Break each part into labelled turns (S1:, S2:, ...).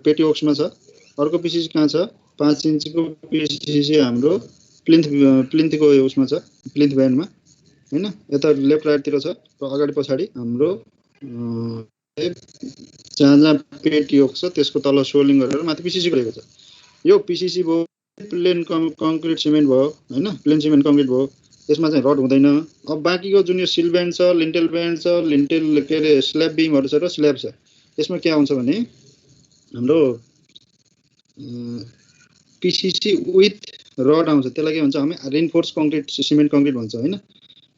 S1: पेटी वर्क्समा छ। अर्को पिसिसी कहाँ छ 5 इन्चको पिसिसी हाम्रो प्लिन्थको उसमा छ, प्लिन्थ ब्यान्डमा हैन। यता लेफ्ट राइटतिर छ र अगाडि पछाडि हाम्रो जहाँ पेटी वर्क्स छ त्यसको तल सोल्डिङ गरेर माथि पिसिसी गरेको छ। यो पिसिसी भयो प्लेन कङ्क्रिट सिमेन्ट भयो हैन, प्लेन सिमेन्ट कङ्क्रिट भयो, यसमा चाहिँ रड हुँदैन। अब बाँकीको जुन यो सिल ब्यान्ड छ, लिन्टेल ब्यान्ड छ, लिन्टेल के अरे स्ल्याब बिमहरू छ र स्ल्याब छ, यसमा के आउँछ भने हाम्रो पिसिसी विथ रड आउँछ। त्यसलाई के भन्छ हामी रेनफोर्स कङ्क्रिट सिमेन्ट कङ्क्रिट भन्छ हैन।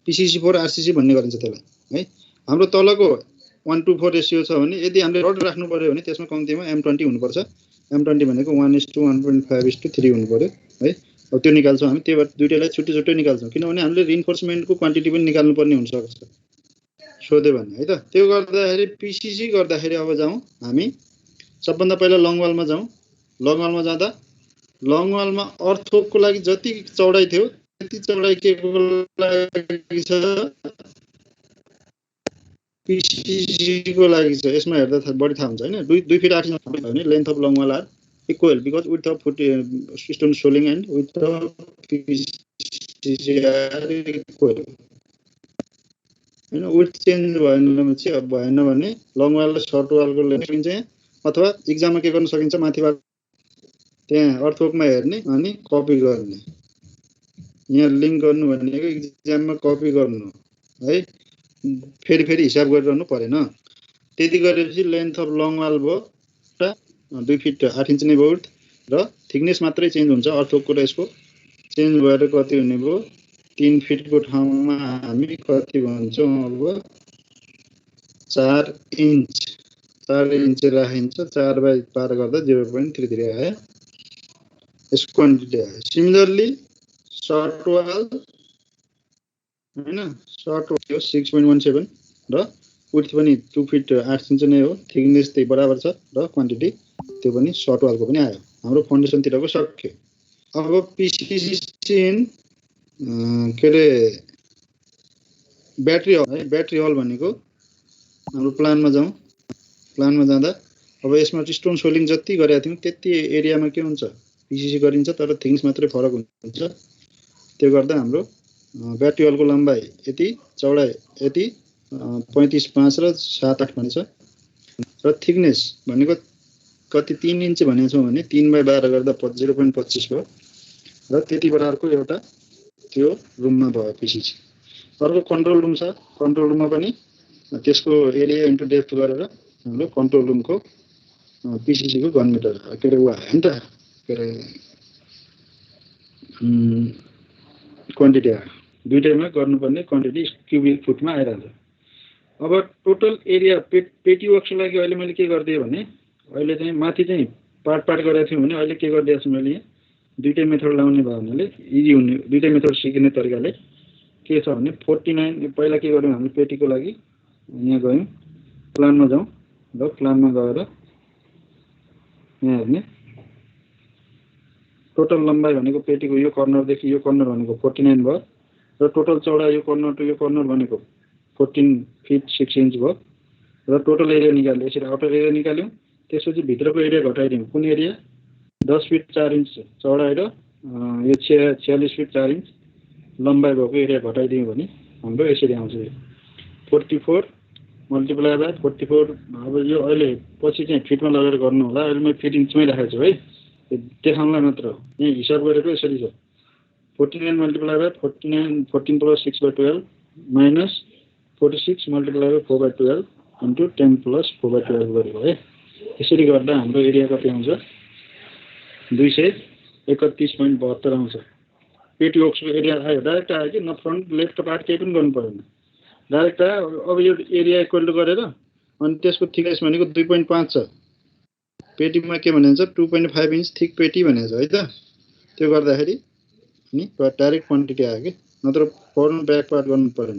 S1: पिसिसी 4 आरसिसी भन्ने गरिन्छ त्यसलाई है। हाम्रो तलको 1:4 रेसियो छ भने यदि हामीले रड राख्नु पर्यो भने त्यसमा कम्तीमा M20 हुनुपर्छ। M20 भनेको 1:1.5:3 हुनु पर्यो है। अब त्यो निकाल्छौँ हामी, त्यो दुईटैलाई छुट्टै छुट्टै निकाल्छौँ किनभने हामीले रिइन्फोर्समेन्टको क्वान्टिटी पनि निकाल्नु पर्ने हुन्छ सोध्यो भने है त। त्यो गर्दाखेरि पिसिसी गर्दाखेरि अब जाउँ हामी सबभन्दा पहिला लङ वालमा जाउँ। लङ वालमा जाँदा लङ वालमा अर्थवर्कको लागि जति चौडाइ थियो त्यति चौडाइ के को लागि छ पिसिसी को लागि छ। यसमा हेर्दा बढी थाहा हुन्छ हैन। 2 फिट 8 इन्च भने length of long wall are equal because width of foot stone soling and width of PCC are equal हैन। विड्थ चेन्ज भएन भने लङ वाल र सर्ट वालको लेन्थ चाहिँ अथवा एक्जाममा के गर्न सकिन्छ माथिबाट त्यहाँ अर्थवर्कमा हेर्ने अनि कपी गर्ने। यहाँ लिंक गर्नु भनेको एक्जाममा कपी गर्नु है, फेरि हिसाब गरिरहनु परेन। त्यति गरेपछि लेन्थ अफ लङ वाल भयो र 2 फिट 8 इन्च नै भयो र थिकनेस मात्रै चेन्ज हुन्छ अर्थवर्कको र यसको। चेन्ज भएर कति हुने भयो 3 फिटको ठाउँमा हामी कति भन्छौँ अब 4 इन्च राखिन्छ। 4/12 गर्दा 0.33 आयो। यसको क्वान्टिटी आयो। सिमिलरली सर्ट वाल हैन, सर्ट वाल 6.17 र विड्थ पनि 2 फिट 8 इन्च नै हो। थिकनेस त्यही बराबर छ र क्वान्टिटी त्यो पनि सर्ट वालको पनि आयो। हाम्रो फाउन्डेसनतिरको सक्यो। अब पिसिसी इन के अरे ब्याट्री हल है। ब्याट्री हल भनेको हाम्रो प्लानमा जाउँ। प्लानमा जाँदा अब यसमा स्टोन सोलिङ जति गरेका थियौँ त्यति एरियामा के हुन्छ पिसिसी गरिन्छ तर थिकनेस मात्रै फरक हुन्छ। त्यो गर्दा हाम्रो ब्याट्री हलको लम्बाइ यति, चौडाइ यति 35.5 र 7.8 भनेछ र थिकनेस भनेको कति 3 इन्च भनेको छौँ भने 3/12 गर्दा 0.25 भयो र त्यति बराबरको एउटा त्यो रुममा भयो पिसिसी। अर्को कन्ट्रोल रुम छ। कन्ट्रोल रुममा पनि त्यसको एरिया इन्टु डेप्थ गरेर हाम्रो कन्ट्रोल रुमको पिसिसी को घन मिटर के अरे वा हैन त के अरे क्वान्टिटी आयो। दुईटैमा गर्नुपर्ने क्वान्टिटी क्युबिक फुटमा आइरहन्छ। अब टोटल एरिया पेटी वर्क्सको लागि अहिले मैले के गरिदिएँ भने अहिले चाहिँ माथि चाहिँ पार्ट गरेको थियौँ भने अहिले के गरिदिएको छु मैले यहाँ दुईटै मेथड लाउने भयो हुनाले इजी हुने दुईटै मेथड सिकिने तरिकाले के छ भने 49 पहिला के गर्यौँ हामीले पेटीको लागि यहाँ गयौँ प्लानमा जाउँ र प्लानमा गएर यहाँ हेर्ने टोटल लम्बाइ भनेको पेटीको यो कर्नरदेखि यो कर्नर भनेको 49 भयो र टोटल चौडाइ यो कर्नर टु यो कर्नर भनेको 14 फिट 6 इन्च भयो र टोटल एरिया निकाल्यो। यसरी आउटर एरिया निकाल्यौँ। त्यसपछि भित्रको एरिया घटाइदियौँ। कुन एरिया 10 फिट 4 इन्च चौडाइ र यो 46 फिट 4 इन्च लम्बाइ भएको एरिया घटाइदियौँ भने हाम्रो यसरी आउँछ 44 मल्टिप्लाई बाई 44। अब यो अहिले पछि चाहिँ फिटमा लगेर गर्नु होला। अहिले म फिट इन्चमै राखेको छु है देखाउनलाई मात्र। यहाँ हिसाब गरेको यसरी छ 49 multiply by 14 plus 6/12 minus 46 multiply by 4/12 into 10 plus 4/12 गरेको है। यसरी गर्दा हाम्रो एरिया कति आउँछ 231.72 आउँछ। पेटी वर्क्सको एरिया आयो। डाइरेक्ट आयो कि न फ्रन्ट लेफ्ट पार्ट केही पनि गर्नु परेन, डाइरेक्ट आयो। अब यो एरिया इक्वल टु गरेर अनि त्यसको थिकनेस भनेको 2.5 छ। पेटीमा के भनिन्छ 2.5 इन्च थिक पेटी भनेको छ है त। त्यो गर्दाखेरि नि डाइरेक्ट क्वान्टिटी आयो कि नत्र फ्रन्ट ब्याक पार्ट गर्नु परेन।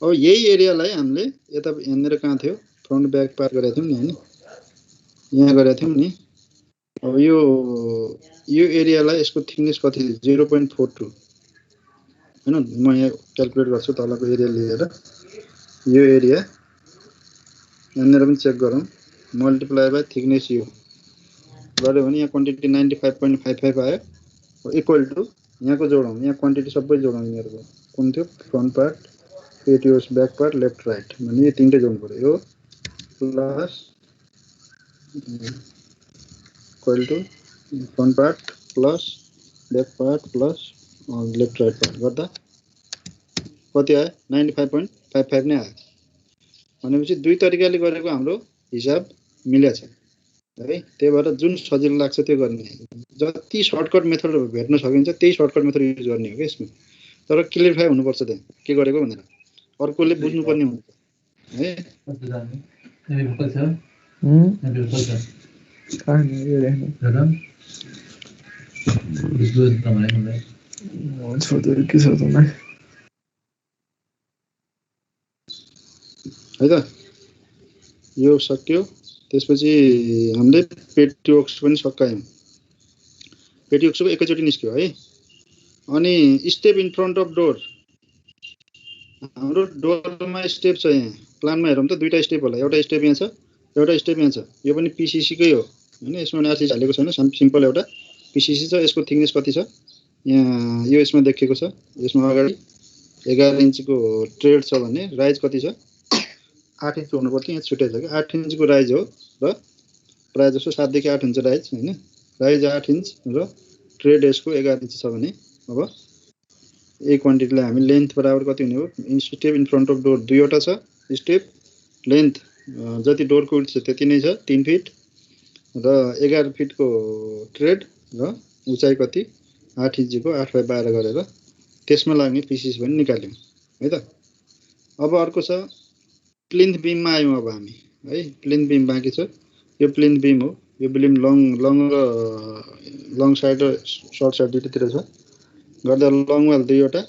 S1: अब यही एरियालाई हामीले यता यहाँनिर कहाँ थियो फ्रन्ट ब्याक पार्ट गरेको थियौँ नि हैन, यहाँ गरेको थियौँ नि। अब यो एरियालाई यसको थिकनेस कति 0.42 हैन। म यहाँ क्याल्कुलेट गर्छु तलको एरिया लिएर। यो एरिया यहाँनिर पनि चेक गरौँ मल्टिप्लाई बाई थिकनेस यो गऱ्यो भने यहाँ क्वान्टिटी 95.55 आयो इक्वल टु यहाँको जोडौँ यहाँ क्वान्टिटी सबै जोडौँ यिनीहरुको कुन थियो फ्रन्ट पार्ट पेटियोस ब्याक पार्ट लेफ्ट राइट भने यो तीनटै जोड्नु पर्यो यो plus equal to front part plus back part plus left right part गर्दा कति आयो 95.55 नै आयो भनेपछि दुई तरिकाले गरेको हाम्रो हिसाब मिलेछ है त्यही भएर जुन सजिलो लाग्छ त्यो गर्ने जति सर्टकट मेथड भेट्न सकिन्छ त्यही सर्टकट मेथड युज गर्ने हो के यसमा तर क्लियरिफाई हुनुपर्छ त्यहाँ के गरेको भनेर अर्कोले बुझ्नु पर्ने हुन्छ है है त यो सक्यो त्यसपछि हामीले पेटियोक्स पनि सकायौं पेटियोक्सको एकैचोटी निस्क्यो है अनि step in front of door हाम्रो डोरमा स्टेप छ यहाँ प्लानमा हेरौँ त दुईटा स्टेप होला एउटा स्टेप यहाँ छ एउटा स्टेप यहाँ छ यो पनि पीसीसी कै हो हैन यसमा आरसीसी हालेको छैन सिम्पल एउटा पीसीसी छ यसको थिकनेस कति छ यहाँ यो यसमा देखिएको छ यसमा अगाडि 11 इन्चको ट्रेड छ भने राइज कति छ 8 इन्च हुनु पर्थ्यो यहाँ छुटेछ के 8 इन्चको राइज हो र प्राय जसो 7 देखि 8 हुन्छ राइज हैन राइज 8 इन्च र ट्रेड यसको 11 इन्च छ भने अब ए क्वान्टिटीलाई हामी लेन्थ बराबर कति हुने हो in step in front of door दुईवटा छ स्टेप लेन्थ जति डोरको विड्थ छ त्यति नै छ 3 फिट र 11 फिटको ट्रेड र उचाइ कति 8 इन्चको 8/12 गरेर त्यसमा लाग्ने पीसीसी पनि निकाल्यौं है त अब अर्को छ प्लिन्थ बीममा आयौं अब हामी है प्लिन्थ बीम बाँकी छ यो प्लिन्थ बीम हो यो बिम लङ साइड र सर्ट साइड दुईटैतिर छ गर्दा लङ वाल दुईवटा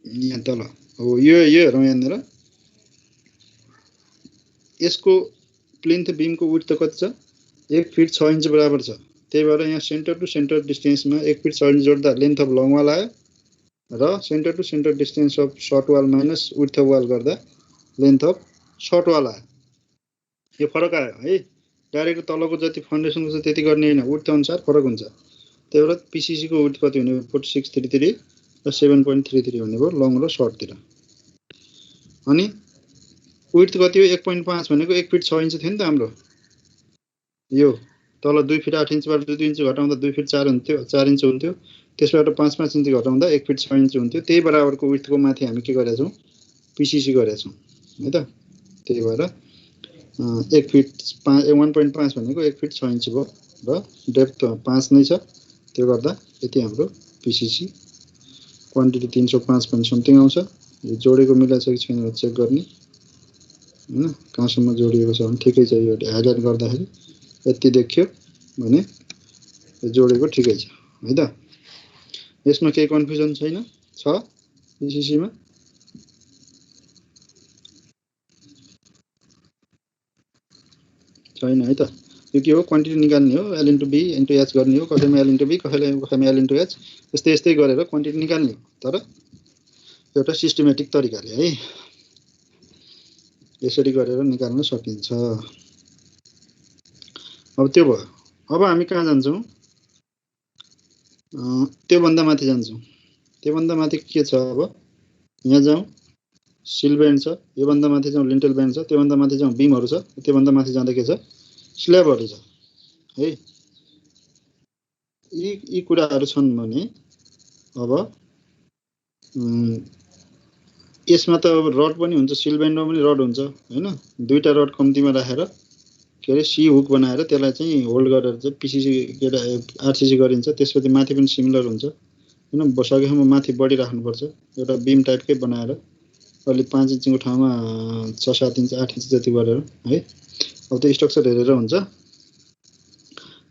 S1: यहाँ तल हो यो हेरौँ यहाँनिर यसको प्लिन्थ बीमको विड्थ कति छ 1 फिट 6 इन्च बराबर छ त्यही भएर यहाँ सेन्टर टु सेन्टर डिस्टेन्समा 1 फिट 6 इन्च जोड्दा लेन्थ अफ लङ वाल आयो र centre to centre distance of short wall minus width of wall गर्दा लेन्थ अफ सर्ट वाल आयो यो फरक आयो है डाइरेक्ट तलको जति फाउन्डेसनको छ त्यति गर्ने हैन विड्थ अनुसार फरक हुन्छ त्यही भएर पीसीसी को विड्थ कति हुने 4633 र 7.33 हुने भयो लङ र सर्टतिर अनि विड्थ कति हो 1.5 भनेको 1 फिट 6 इन्च थियो नि त हाम्रो यो तल 2 फिट 8 इन्चबाट 2 इन्च घटाउँदा 2 फिट 4 हुन्थ्यो 4 इन्च हुन्थ्यो त्यसबाट 5 इन्च घटाउँदा 1 फिट 6 इन्च हुन्थ्यो त्यही बराबरको विड्थको माथि हामी के गरेका छौं पीसीसी गरेका छौं है त त्यही भएर 1 फिट 1.5 भनेको 1 फिट 6 इन्च भयो र डेप्थ 5 नै छ त्यो गर्दा यति हाम्रो पीसीसी क्वान्टिटी 305 पनि समथिङ आउँछ यो जोडेको मिलाछ कि छैन चेक गर्ने हैन कहाँसम्म जोडिएको छ भने ठिकै छ यो हाइलाइट गर्दाखेरि यति देखियो भने यो जोडेको ठिकै छ है त यसमा केही कन्फ्युजन छैन छ पीसीसी मा छैन है त यो के हो क्वान्टिटी निकाल्ने हो l * b * h गर्ने हो कसैमा l * b कसैमा l * h यस्तै गरेर क्वान्टिटी निकाल्ने हो तर एउटा सिस्टमेटिक तरिकाले है यसरी गरेर निकाल्न सकिन्छ अब त्यो भयो अब हामी कहाँ जान्छौं त्यो भन्दा माथि जान्छौं त्यो भन्दा माथि के छ अब यहाँ जाउँ सिल बेन्ड छ यो भन्दा माथि जाउँ लिन्टल बेन्ड छ त्यो भन्दा माथि जाउँ बीमहरु छ त्यो भन्दा माथि जाँदा के छ स्ल्याबहरु छ है यी कुराहरु छन् भने अब यसमा त अब रड पनि हुन्छ सिल बेन्डमा पनि रड हुन्छ हैन दुईटा रड कम्तिमा राखेर के रे सी हुक बनाएर त्यसलाई चाहिँ होल्ड गरेर चाहिँ पीसीसी आरसीसी गरिन्छ त्यसपछि माथि पनि सिमिलर हुन्छ हैन सकेसम्म माथि बढी राख्नु पर्छ एउटा बीम टाइपकै बनाएर अलि 5 इन्चको ठाउँमा 6-7 इन्च 8 इन्च जति गरेर है अब त्यो स्ट्रक्चर हेरेर हुन्छ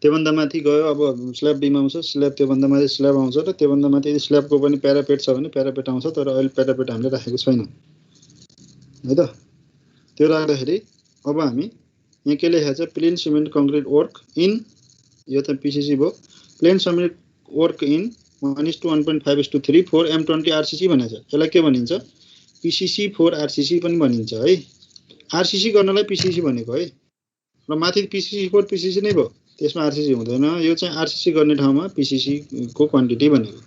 S1: त्यो भन्दा माथि गयो अब स्ल्याब बीम आउँछ स्ल्याब त्यो भन्दा माथि स्ल्याब आउँछ र त्यो भन्दा माथि स्ल्याबको पनि प्यारापेट छ भने प्यारापेट आउँछ तर अहिले प्यारापेट हामीले राखेको छैनौं है त त्यो राख्दाखेरि अब हामी यहाँ के लेखेको छ plain cement concrete work in यो त पीसीसी भयो plain cement work in 1:1.5:3 4 M20 RCC भनेको छ यसलाई के भनिन्छ पीसीसी 4 RCC पनि भनिन्छ है आरसीसी गर्नलाई पीसीसी भनेको है र माथि पिसिसी 4 पिसिसी नै भयो, त्यसमा आरसिसी हुँदैन। यो चाहिँ आरसिसी गर्ने ठाउँमा पिसिसी को क्वान्टिटी भनेको।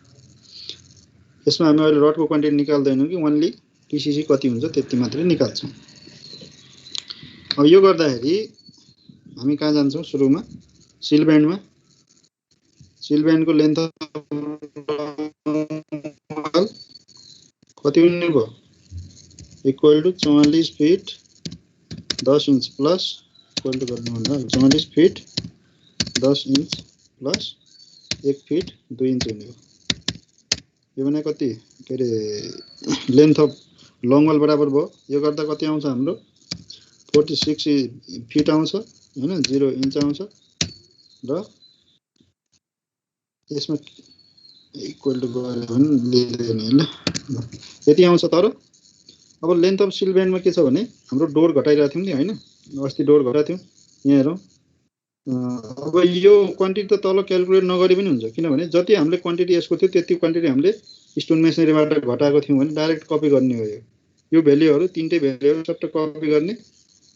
S1: यसमा हामी अहिले रडको क्वान्टिटी निकाल्दैनौँ कि ओन्ली पिसिसी कति हुन्छ त्यति मात्रै निकाल्छौँ। अब यो गर्दाखेरि हामी कहाँ जान्छौँ? सुरुमा सिल ब्यान्डमा, सिल ब्यान्डको लेन्थ कति हुने भयो? Equal to 44 feet 10 inch plus equal to गर्नुभन्दा 44 feet 10 inch plus 1 feet 2 inch हुने हो। यो भने कति के अरे लेन्थ अफ लङ वाल बराबर भयो। यो गर्दा कति आउँछ हाम्रो? 46 फिट आउँछ हैन, 0 इन्च आउँछ र यसमा इक्वल टु गरे भने लिँदैन हैन, यति आउँछ। तर अब लेन्थ अफ सिल ब्यान्डमा के छ भने हाम्रो डोर घटाइरहेको थियौँ नि हैन, अस्ति डोर घटाएको थियौँ। यहाँ हेरौँ, अब यो क्वान्टिटी त तल क्याल्कुलेट नगरे पनि हुन्छ, किनभने जति हामीले क्वान्टिटी यसको थियो त्यति क्वान्टिटी हामीले स्टोन मेसनरीबाट घटाएको थियौँ भने डाइरेक्ट कपी गर्ने हो। यो भ्यालुहरू तीनटै भ्यालुहरू सट्ट कपी गर्ने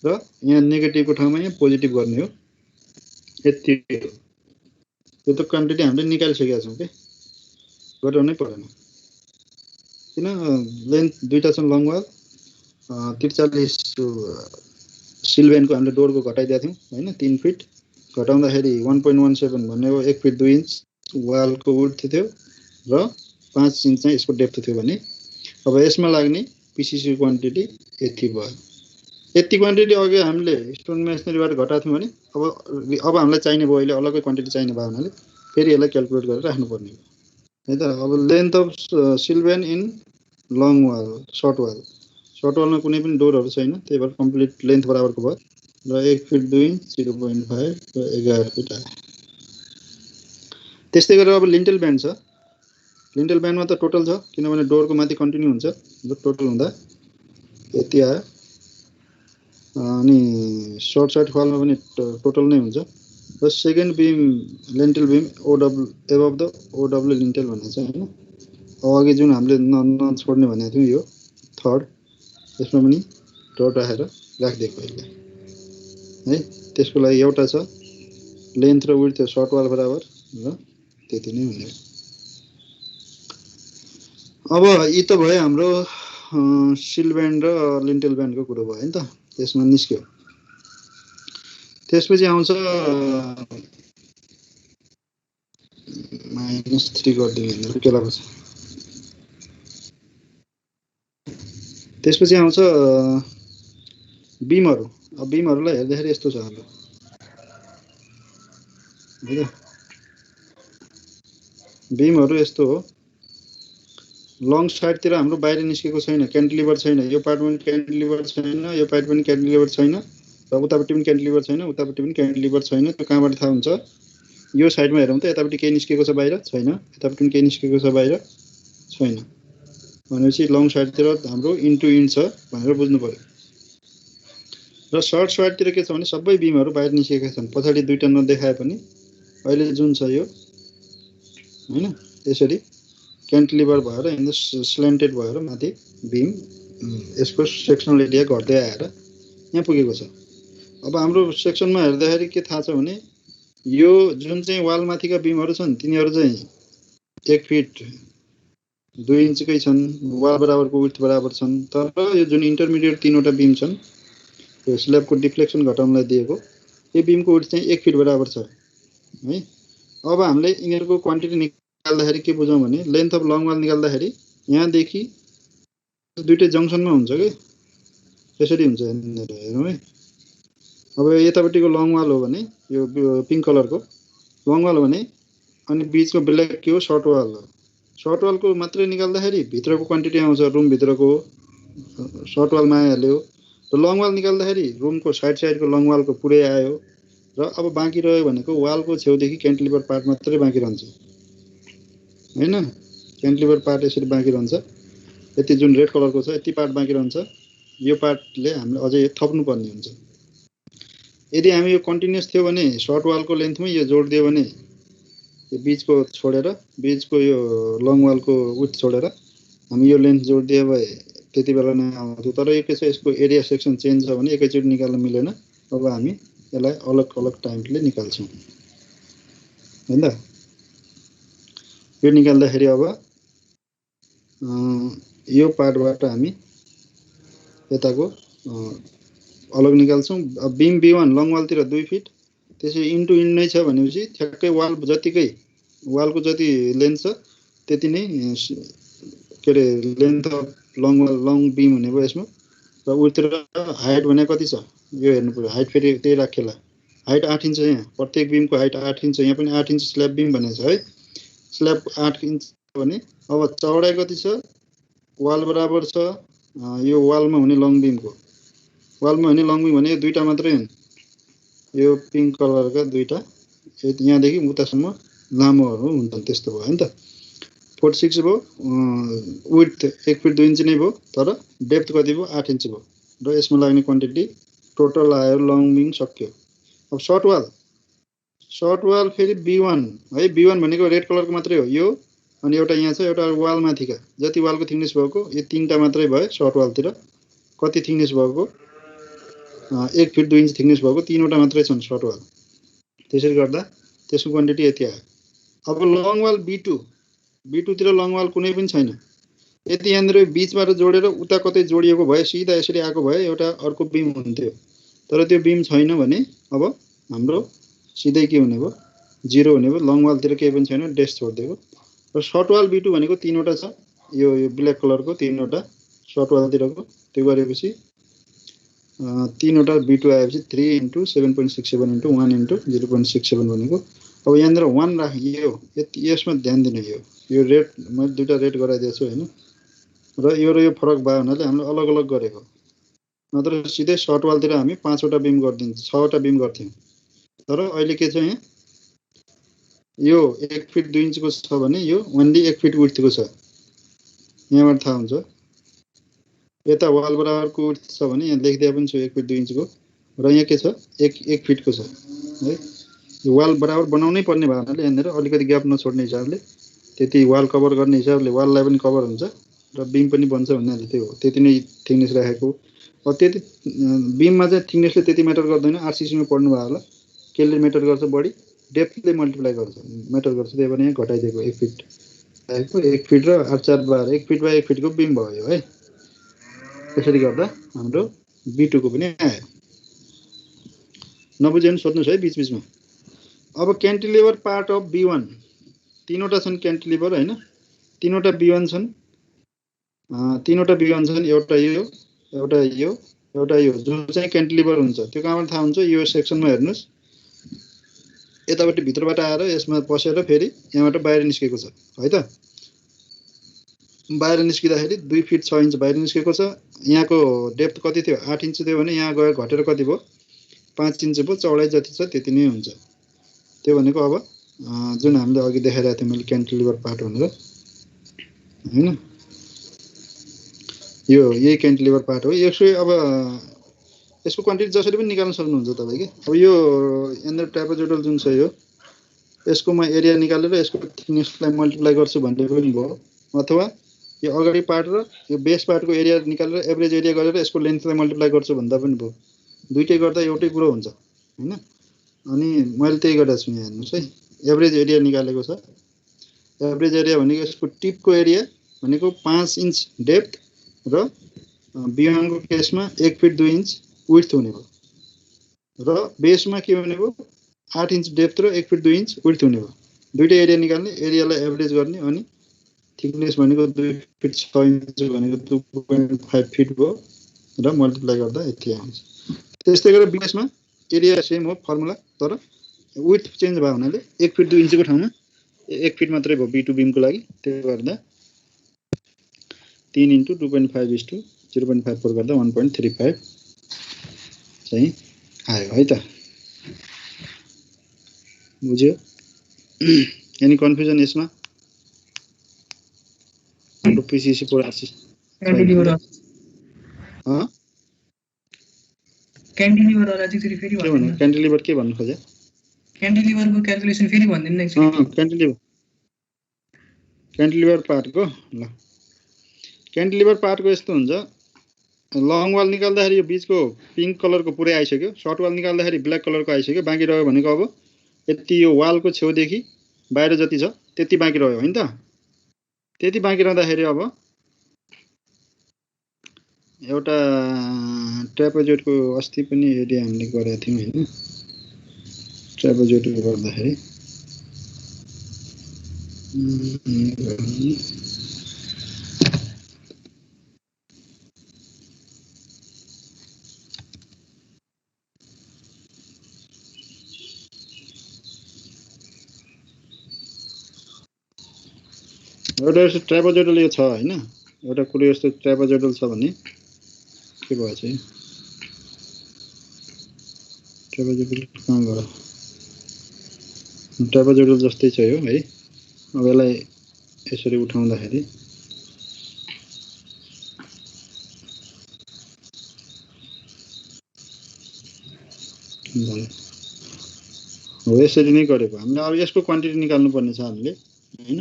S1: र यहाँ नेगेटिभको ठाउँमा यहाँ पोजिटिभ गर्ने हो। यति हो। यो त क्वान्टिटी हामीले निकालिसकेका छौँ के, घटाउनै परेन। किन लेन्थ दुईटा छन् लङ वाल, 43 सिल ब्यान्डको हामीले डोरको घटाइदिएको थियौँ हैन, 3 फिट घटाउँदाखेरि 1.17 भनेको 1 फिट 2 इन्च वालको विड्थ थियो र 5 इन्च चाहिँ यसको डेप्थ थियो भने अब यसमा लाग्ने पिसिसी क्वान्टिटी यति भयो। यति क्वान्टिटी अघि हामीले स्टोन मेसनरीबाट घटाएको थियौँ भने अब हामीलाई चाहिने भयो, अहिले अलग्गै क्वान्टिटी चाहिने भयो हुनाले फेरि यसलाई क्याल्कुलेट गरेर राख्नुपर्ने हो है त। अब length of sill band in long wall, short wall, short वालमा कुनै पनि डोरहरू छैन, त्यही भएर कम्प्लिट लेन्थ बराबरको भयो र 1 फिट 2 इन्च 0.5 र 11 फिट आयो। त्यस्तै गरेर अब लिन्टेल ब्यान्ड छ। लिन्टेल ब्यान्डमा त टोटल छ, किनभने डोरको माथि कन्टिन्यू हुन्छ, टोटल हुँदा यति आयो। अनि सर्ट साइड वालमा पनि टोटल नै हुन्छ र second beam lintel beam OW above the OW lintel भन्ने छ हैन। अघि जुन हामीले नछोड्ने भनेको थियौँ यो थर्ड, यसमा पनि डट राखेर राखिदिएको है। त्यसको लागि एउटा छ लेन्थ र विड्थ सर्ट वाल बराबर र त्यति नै हुने। अब यी त भयो हाम्रो सिल ब्यान्ड र लिन्टेल ब्यान्डको कुरो भयो नि त, त्यसमा निस्क्यो। त्यसपछि आउँछ -3 गरिदिनु केला पर्छ। त्यसपछि आउँछ बिमहरू। अब बिमहरूलाई हेर्दाखेरि यस्तो छ हाम्रो हैन, बिमहरू यस्तो हो। लङ साइडतिर हाम्रो बाहिर निस्केको छैन, क्यान्टिलिभर छैन, यो पार्ट पनि क्यान्टिलिभर छैन, यो पार्ट पनि क्यान्टिलिभर छैन र उतापट्टि पनि क्यान्टिलिभर छैन, उतापट्टि पनि क्यान्टिलिभर छैन। त्यो कहाँबाट थाहा हुन्छ? यो साइडमा हेरौँ त, यतापट्टि केही निस्केको छ बाहिर? छैन। यतापट्टि पनि केही निस्केको छ बाहिर? छैन। भनेपछि लङ साइडतिर हाम्रो इन्टु इन्ट छ भनेर बुझ्नु पर्यो। र सर्ट साइडतिर के छ भने सबै बिमहरू बाहिर निस्केका छन्, पछाडि दुईटा नदेखाए पनि अहिले जुन छ यो हैन, त्यसरी क्यान्टिलिभर भएर यिनीहरू स्ल्यान्टेड भएर माथि बिम यसको सेक्सनल एरिया घट्दै आएर यहाँ पुगेको छ। अब हाम्रो सेक्सनमा हेर्दाखेरि के थाहा छ भने यो जुन चाहिँ वाल माथिका बिमहरू छन् तिनीहरू चाहिँ 1 फिट 2 इन्चकै छन्, वाल बराबरको विड्थ बराबर छन्। तर यो जुन इन्टरमिडिएट तीनवटा बिम छन् यो स्ल्याबको डिफ्लेक्सन घटाउनलाई दिएको, यो बिमको विड्थ चाहिँ 1 फिट बराबर छ है। अब हामीले यिनीहरूको क्वान्टिटी निकाल्दाखेरि के बुझौँ भने लेन्थ अफ लङ वाल निकाल्दाखेरि यहाँदेखि दुईटै जङ्सनमा हुन्छ कि यसरी हुन्छ हेरौँ है। अब यतापट्टिको लङ वाल हो भने यो पिङ्क कलरको लङ वाल हो भने अनि बिचको ब्ल्याक के हो? सर्ट वाल हो। सर्ट वालको मात्रै निकाल्दाखेरि भित्रको क्वान्टिटी आउँछ, रुम भित्रको सर्ट वालमा आइहाल्यो। र लङ वाल निकाल्दाखेरि रुमको साइडको लङ वालको पुरै आयो र अब बाँकी रह्यो भनेको वालको छेउदेखि क्यान्टिलिभर पार्ट मात्रै बाँकी रहन्छ हैन। क्यान्टिलिभर पार्ट यसरी बाँकी रहन्छ, यति जुन रेड कलरको छ यति पार्ट बाँकी रहन्छ। यो पार्टले हामीले अझै थप्नु पर्ने हुन्छ। यदि हामी यो कन्टिन्युअस थियो भने सर्ट वालको लेन्थमै यो जोड दियो भने यो बीचको छोडेर बीचको यो लङ वालको विड्थ छोडेर हामी यो लेन्थ जोड दिए भए त्यति बेला नै आउँथ्यो। तर यो के छ, यसको एरिया सेक्सन चेन्ज छ भने एकैचोटि निकाल्न मिलेन। अब हामी यसलाई अलग अलग टाइमले निकाल्छौँ हैन त। यो निकाल्दाखेरि अब यो पार्टबाट हामी यताको अलग निकाल्छौँ। बीम B1 लङ वालतिर 2 फिट, त्यसै इन्टु इन्ड नै छ भनेपछि ठ्याक्कै वाल जतिकै वालको जति लेन्थ छ त्यति नै के रे लेन्थ अफ लङ बीम हुने भयो यसमा। र उतिर हाइट भने कति छ यो हेर्नु पर्यो। हाइट फेरि त्यही राखेला, हाइट 8 इन्च यहाँ, प्रत्येक बीमको हाइट 8 इन्च, यहाँ पनि 8 इन्च स्ल्याब बीम भनेको छ है। स्ल्याब 8 इन्च भने अब चौडाइ कति छ, वाल बराबर छ यो वालमा हुने लङ बीमको। वालमा हुने लङ बीम भने यो दुईटा मात्रै हुन्, यो पिङ्क कलरका दुईटा, यहाँदेखि उतासम्म लामोहरू हुन्छन्, त्यस्तो भयो हैन त। 46 भयो, विड्थ 1 फिट 2 इन्च नै भयो, तर डेप्थ कति भयो 8 इन्च भयो। र यसमा लाग्ने क्वान्टिटी टोटल आयो, लङ बीम सक्यो। अब सर्ट वाल फेरि B1 है। B1 भनेको रेड कलरको मात्रै हो यो, अनि एउटा यहाँ छ, एउटा वाल माथिका जति वालको थिकनेस भएको यो तीनटा मात्रै भयो सर्ट वालतिर। कति थिकनेस भएको 1 फिट 2 इन्च थिकनेस भएको तीनवटा मात्रै छन् सर्ट वाल। त्यसरी गर्दा त्यसको क्वान्टिटी यति आयो। अब लङ वाल B2 तिर लङ वाल कुनै पनि छैन। यति यहाँनिर बीचबाट जोडेर उता कतै जोडिएको भए सिधा यसरी आएको भए एउटा अर्को बीम हुन्थ्यो, तर त्यो बीम छैन भने अब हाम्रो सिधै के हुने भयो, 0 हुने भयो। लङ वालतिर केही पनि छैन, डेस छोडिदिएको। र सर्ट वाल B2 भनेको तीनवटा छ, यो ब्ल्याक कलरको तीनवटा सर्ट वालतिरको। त्यो गरेपछि तीनवटा B2 आएपछि 3 × 7.67 × 1 × 0.67 भनेको। अब यहाँनिर 1 राखियो, यसमा ध्यान दिनु। यो रेड मैले दुईटा रेड गराइदिएको छु हैन, र यो फरक भयो हुनाले हामीले अलग अलग गरेको। नत्र सिधै सर्ट वालतिर हामी 5वटा बीम गरिदिन्थ्यौँ, 6वटा बीम गर्थ्यौँ। तर अहिले के छ, यहाँ यो 1 फिट 2 इन्चको छ भने यो ओन्ली 1 फिट विड्थको छ, यहाँबाट थाहा हुन्छ। यता वाल बराबरको विड्थ छ भने यहाँ लेखिदिए पनि छु 1 फिट 2 इन्चको, र यहाँ के छ 1 फिटको छ है। यो वाल बराबर बनाउनै पर्ने भयो हुनाले यहाँनिर अलिकति ग्याप नछोड्ने हिसाबले, त्यति वाल कभर गर्ने हिसाबले वाललाई पनि कभर हुन्छ र बीम पनि बन्छ भन्नाले त्यो हो, त्यति नै थिकनेस राखेको। अब त्यति बीममा चाहिँ थिकनेसले त्यति म्याटर गर्दैन। RCC मा पढ्नु भयो होला, केले म्याटर गर्छ बढी, डेप्थले मल्टिप्लाई गर्छ म्याटर गर्छ। त्यही भएर यहाँ घटाइदिएको 1 फिट राखेको। 1 फिट र 8 4 12 1 फिट बाई 1 फिटको बीम भयो है। त्यसरी गर्दा हाम्रो B2 को पनि आयो। नबुझ्यो भने सोध्नुहोस् है बीचमा। अब क्यान्टिलिभर पार्ट अफ B1 तीनवटा छन् क्यान्टिलिभर हैन, तीनवटा B1 छन्, तीनवटा B1 छन्। एउटा यो, एउटा यो, एउटा यो, जुन चाहिँ क्यान्टिलिभर हुन्छ। त्यो कहाँबाट थाहा हुन्छ, यो सेक्सनमा हेर्नुस्, यताबाट भित्रबाट आएर यसमा पसेर फेरि यहाँबाट बाहिर निस्केको छ है त। बाहिर निस्किँदाखेरि 2 फिट 6 इन्च बाहिर निस्केको छ। यहाँको डेप्थ कति थियो, 8 इन्च थियो भने यहाँ गएर घटेर कति भयो, 5 इन्च भयो। चौडाइ जति छ त्यति नै हुन्छ। त्यो भनेको अब जुन हामीले अघि देखाइरहेको थिएँ मैले क्यान्टिलिभर पार्ट भनेर हैन, यो यही क्यान्टिलिभर पार्ट हो। अब यसको क्वान्टिटी जसरी पनि निकाल्न सक्नुहुन्छ तपाईँ के। अब यो यहाँनिर ट्रापेजोइडल जुन छ यो, यसको म एरिया निकालेर यसको थिकनेसलाई मल्टिप्लाई गर्छु भन्ने पनि भयो, अथवा यो अगाडि पार्ट र यो बेस पार्टको एरिया निकालेर एभरेज एरिया गरेर यसको लेन्थलाई मल्टिप्लाई गर्छु भन्दा पनि भयो। दुईटै गर्दा एउटै कुरो हुन्छ हैन। अनि मैले त्यही गरेको छु। यहाँ हेर्नुहोस् है, एभरेज एरिया निकालेको छ। एभरेज एरिया भनेको यसको टिपको एरिया भनेको 5 इन्च डेप्थ र B1 को केसमा 1 फिट 2 इन्च विड्थ हुने भयो, र बेसमा के हुने भयो 8 इन्च डेप्थ र 1 फिट 2 इन्च विड्थ हुने भयो। दुईटै एरिया निकाल्ने, एरियालाई एभरेज गर्ने, अनि थिकनेस भनेको 2 फिट 6 इन्च भनेको 2.5 फिट भयो, र मल्टिप्लाई गर्दा यति आउँछ। त्यस्तै गरेर बेसमा एरिया सेम हो फर्मुला, तर विड्थ चेन्ज भयो हुनाले 1 फिट 2 इन्चको ठाउँमा 1 फिट मात्रै भयो B2 बीमको लागि। त्यो गर्दा 3 × 2.5 = 0.54 गर्दा 1.35 चाहिँ आयो है त। बुझ्यो? एनी कन्फ्युजन यसमा? हाम्रो PCC को RCC
S2: क्यान्टिलिभर वाला चाहिँ फेरि भन्नु।
S1: क्यान्टिलिभर के भन्नु खोजे?
S2: क्यान्टिलिभरको क्याल्कुलेसन फेरि भन्दिनु न एकचोटी।
S1: क्यान्टिलिभर पार्टको ल, क्यान्टिलिभर पार्टको यस्तो हुन्छ। लङ वाल निकाल्दाखेरि यो बीचको पिङ्क कलरको पुरै आइसक्यो, सर्ट वाल निकाल्दाखेरि ब्ल्याक कलरको आइसक्यो। बाँकी रह्यो भनेको अब यति यो वालको छेउदेखि बाहिर जति छ त्यति बाँकी रह्यो हैन त। त्यति बाँकी रहँदाखेरि अब एउटा ट्र्यापेजोइडको अस्ति पनि एरिया हामीले गरेका थियौँ हैन। ट्र्यापेजोइडको गर्दाखेरि एउटा यस्तो ट्र्यापेजोइडल यो छ हैन। एउटा कुरो यस्तो ट्र्यापेजोइडल छ भने के भयो चाहिँ ट्र्यापेजोइडल कहाँ गयो? ट्र्यापेजोइडल जस्तै छ यो है। अब यसलाई यसरी उठाउँदाखेरि हो यसरी नै गरेको हामीले। अब यसको क्वान्टिटी निकाल्नु पर्ने छ हामीले हैन।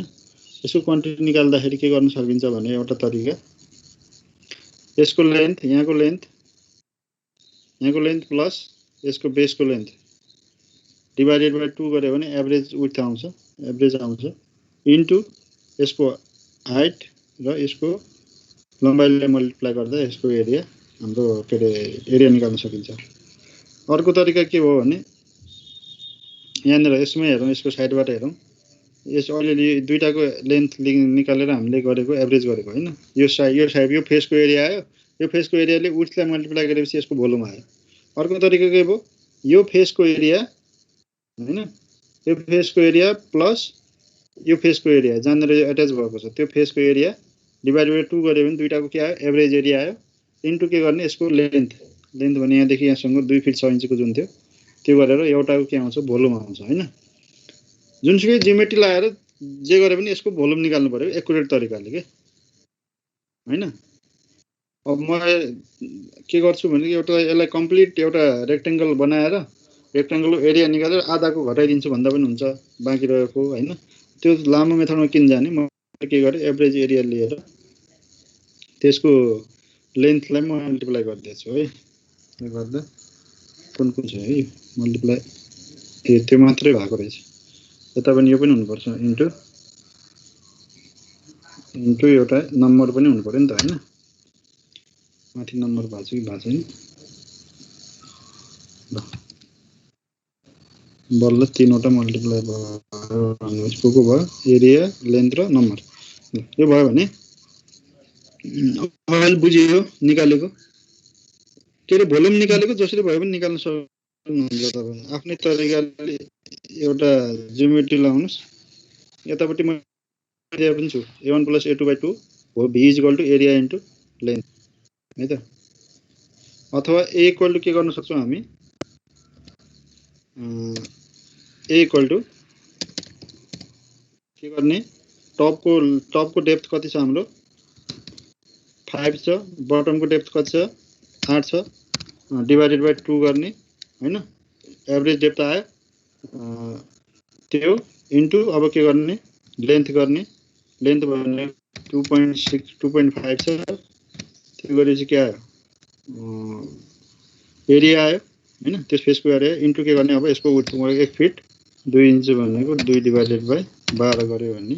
S1: यसको क्वान्टिटी निकाल्दाखेरि के गर्न सकिन्छ भने एउटा तरिका यसको लेन्थ यहाँको लेन्थ प्लस यसको बेसको लेन्थ डिभाइडेड बाइ 2 गर्यो भने एभरेज विड्थ आउँछ, एभरेज आउँछ इन्टु यसको हाइट र यसको लम्बाइले मल्टिप्लाई गर्दा यसको एरिया हाम्रो के अरे एरिया निकाल्न सकिन्छ। अर्को तरिका के हो भने यहाँनिर यसमै हेरौँ, यसको साइडबाट हेरौँ। यस अलिअलि दुईटाको लेन्थ निकालेर हामीले गरेको एभरेज गरेको हैन। यो साइड यो फेसको एरिया आयो, यो फेसको एरियाले विड्थलाई मल्टिप्लाई गरेपछि यसको भोल्युम आयो। अर्को तरिका के हो, यो फेसको एरिया हैन, यो फेसको एरिया प्लस यो फेसको एरिया जहाँनिर एट्याच भएको छ त्यो फेसको एरिया डिभाइड बाइ 2 गर्यो भने दुईटाको के आयो एभरेज एरिया आयो इन्टु के गर्ने यसको लेन्थ भने यहाँदेखि यहाँसम्म 2 फिट 6 इन्चको जुन थियो त्यो गरेर एउटाको के आउँछ भोल्युम आउँछ हैन। जुनसुकै जियोमेट्री लगाएर जे गरे पनि यसको भोल्युम निकाल्नु पर्यो एकुरेट तरिकाले के हैन। अब म के गर्छु भने एउटा यसलाई कम्प्लिट एउटा रेक्टेंगल बनाएर रेक्टेंगलको एरिया निकालेर आधाको घटाइदिन्छु भन्दा पनि हुन्छ बाँकी रहेको हैन। त्यो लामो मेथडमा किन जाने, म के गरे एभरेज एरिया लिएर त्यसको लेन्थलाई मल्टिप्लाई गर्दैछु है। यो गर्दा कुन छ है मल्टिप्लाई त्यो मात्रै भएको रहेछ। यता पनि यो पनि हुनुपर्छ इन्टु एउटा नम्बर पनि हुनु पर्यो नि त हैन। माथि नम्बर भएको छ कि भएको छैन ल बल्ल तीनवटा मल्टिप्लाई भयो भन्नुहोस् को भयो एरिया लेन्थ र नम्बर। यो भयो भने अहिले बुझियो निकालेको के अरे भोल्युम निकालेको जसरी भयो भने निकाल्न सक्नुहुन्छ तपाईँ आफ्नै तरिकाले। एउटा जियोमेट्री लगाउनुस् यतापट्टि म एरिया पनि छु a1 + a2/2 हो v = एरिया इन्टु लेन्थ है त। अथवा a = के गर्न सक्छौँ हामी a = के गर्ने टपको डेप्थ कति छ हाम्रो 5 छ, बटमको डेप्थ कति छ 8 छ, डिभाइडेड बाइ 2 गर्ने हैन। एभरेज डेप्थ आयो त्यो इन्टु अब के गर्ने लेन्थ गर्ने। लेन्थ भने 2.6 2.5 छ, त्यो गरेपछि के आयो एरिया आयो हैन। त्यस फेसको एरिया इन्टु के गर्ने अब यसको विड्थ 1 फिट 2 इन्च भनेको 2 डिभाइडेड बाइ 12 गर्यो भने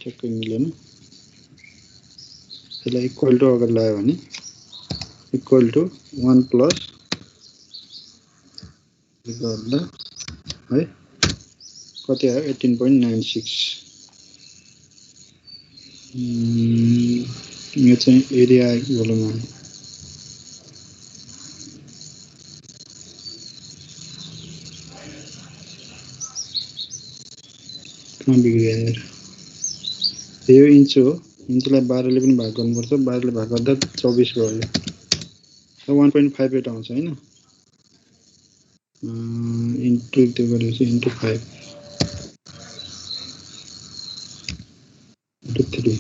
S1: ठ्याक्कै मिलेन। यसलाई इक्वल टु अगाडि लगायो भने इक्वल टु 1 प्लस गर्दा है कति आयो 18.96। यो चाहिँ एरिया आयो कि भोल्युम आयो कहाँ बिग्रियो यार। यो इन्च हो, इन्चलाई 12 ले पनि भाग गर्नुपर्छ, 12 ले भाग गर्दा 24 भयो। 1.58 आउँछ हैन। इन्टु त्यो गरेपछि इन्टु 5 इन्टु 3